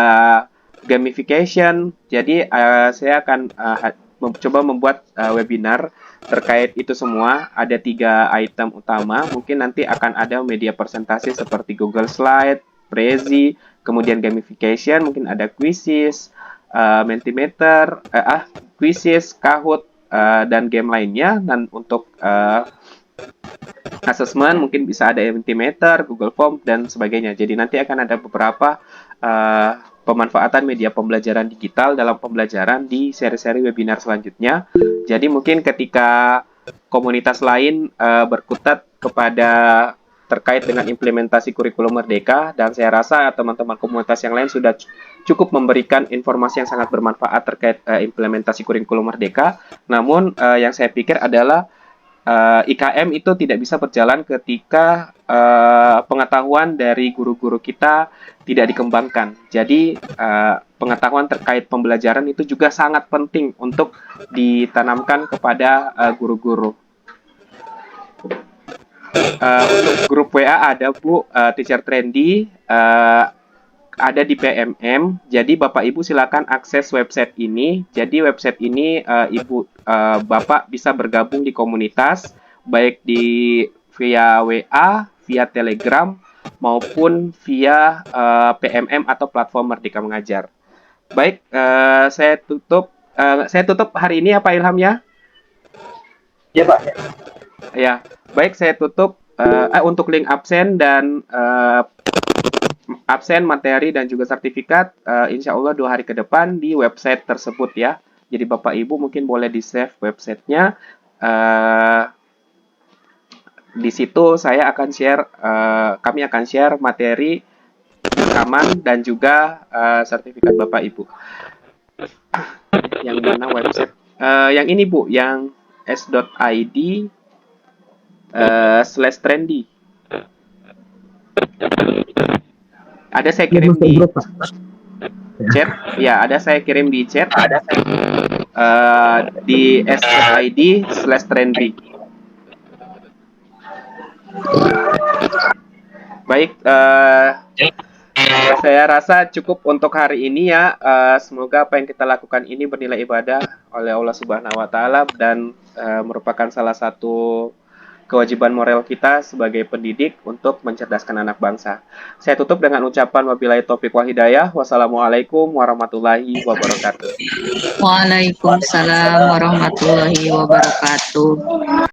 gamification. Jadi saya akan coba membuat webinar terkait itu semua. Ada 3 item utama. Mungkin nanti akan ada media presentasi seperti Google Slide, Prezi, kemudian gamification, mungkin ada quizzes, Mentimeter, quizzes, Kahoot, dan game lainnya. Dan untuk assessment mungkin bisa ada Mentimeter, Google Form, dan sebagainya. Jadi nanti akan ada beberapa pemanfaatan media pembelajaran digital dalam pembelajaran di seri-seri webinar selanjutnya. Jadi mungkin ketika komunitas lain berkutat kepada terkait dengan implementasi kurikulum Merdeka, dan saya rasa teman-teman komunitas yang lain sudah cukup memberikan informasi yang sangat bermanfaat terkait implementasi kurikulum Merdeka. Namun yang saya pikir adalah IKM itu tidak bisa berjalan ketika pengetahuan dari guru-guru kita tidak dikembangkan. Jadi pengetahuan terkait pembelajaran itu juga sangat penting untuk ditanamkan kepada guru-guru. Untuk grup WA ada Bu, Teacher Trendy, ada di PMM. Jadi Bapak Ibu silakan akses website ini. Jadi website ini Bapak bisa bergabung di komunitas baik via WA, via Telegram maupun via PMM atau platform Merdeka Mengajar. Baik, saya tutup hari ini ya Pak Ilham ya. Ya Pak. Ya, baik saya tutup untuk link absen dan absen, materi, dan juga sertifikat, insya Allah 2 hari ke depan di website tersebut ya. Jadi Bapak Ibu mungkin boleh di-save websitenya. Di situ kami akan share materi, rekaman, dan juga sertifikat Bapak Ibu. Yang mana website? Yang ini Bu, yang s.id/trendy. Ada saya kirim di chat. Ya, ada saya kirim di chat. Di s.id/trendy. Baik, saya rasa cukup untuk hari ini ya. Semoga apa yang kita lakukan ini bernilai ibadah oleh Allah Subhanahu wa taala dan merupakan salah satu kewajiban moral kita sebagai pendidik untuk mencerdaskan anak bangsa. Saya tutup dengan ucapan wabillahi taufiq wal hidayah. Wassalamualaikum warahmatullahi wabarakatuh. Waalaikumsalam warahmatullahi wabarakatuh.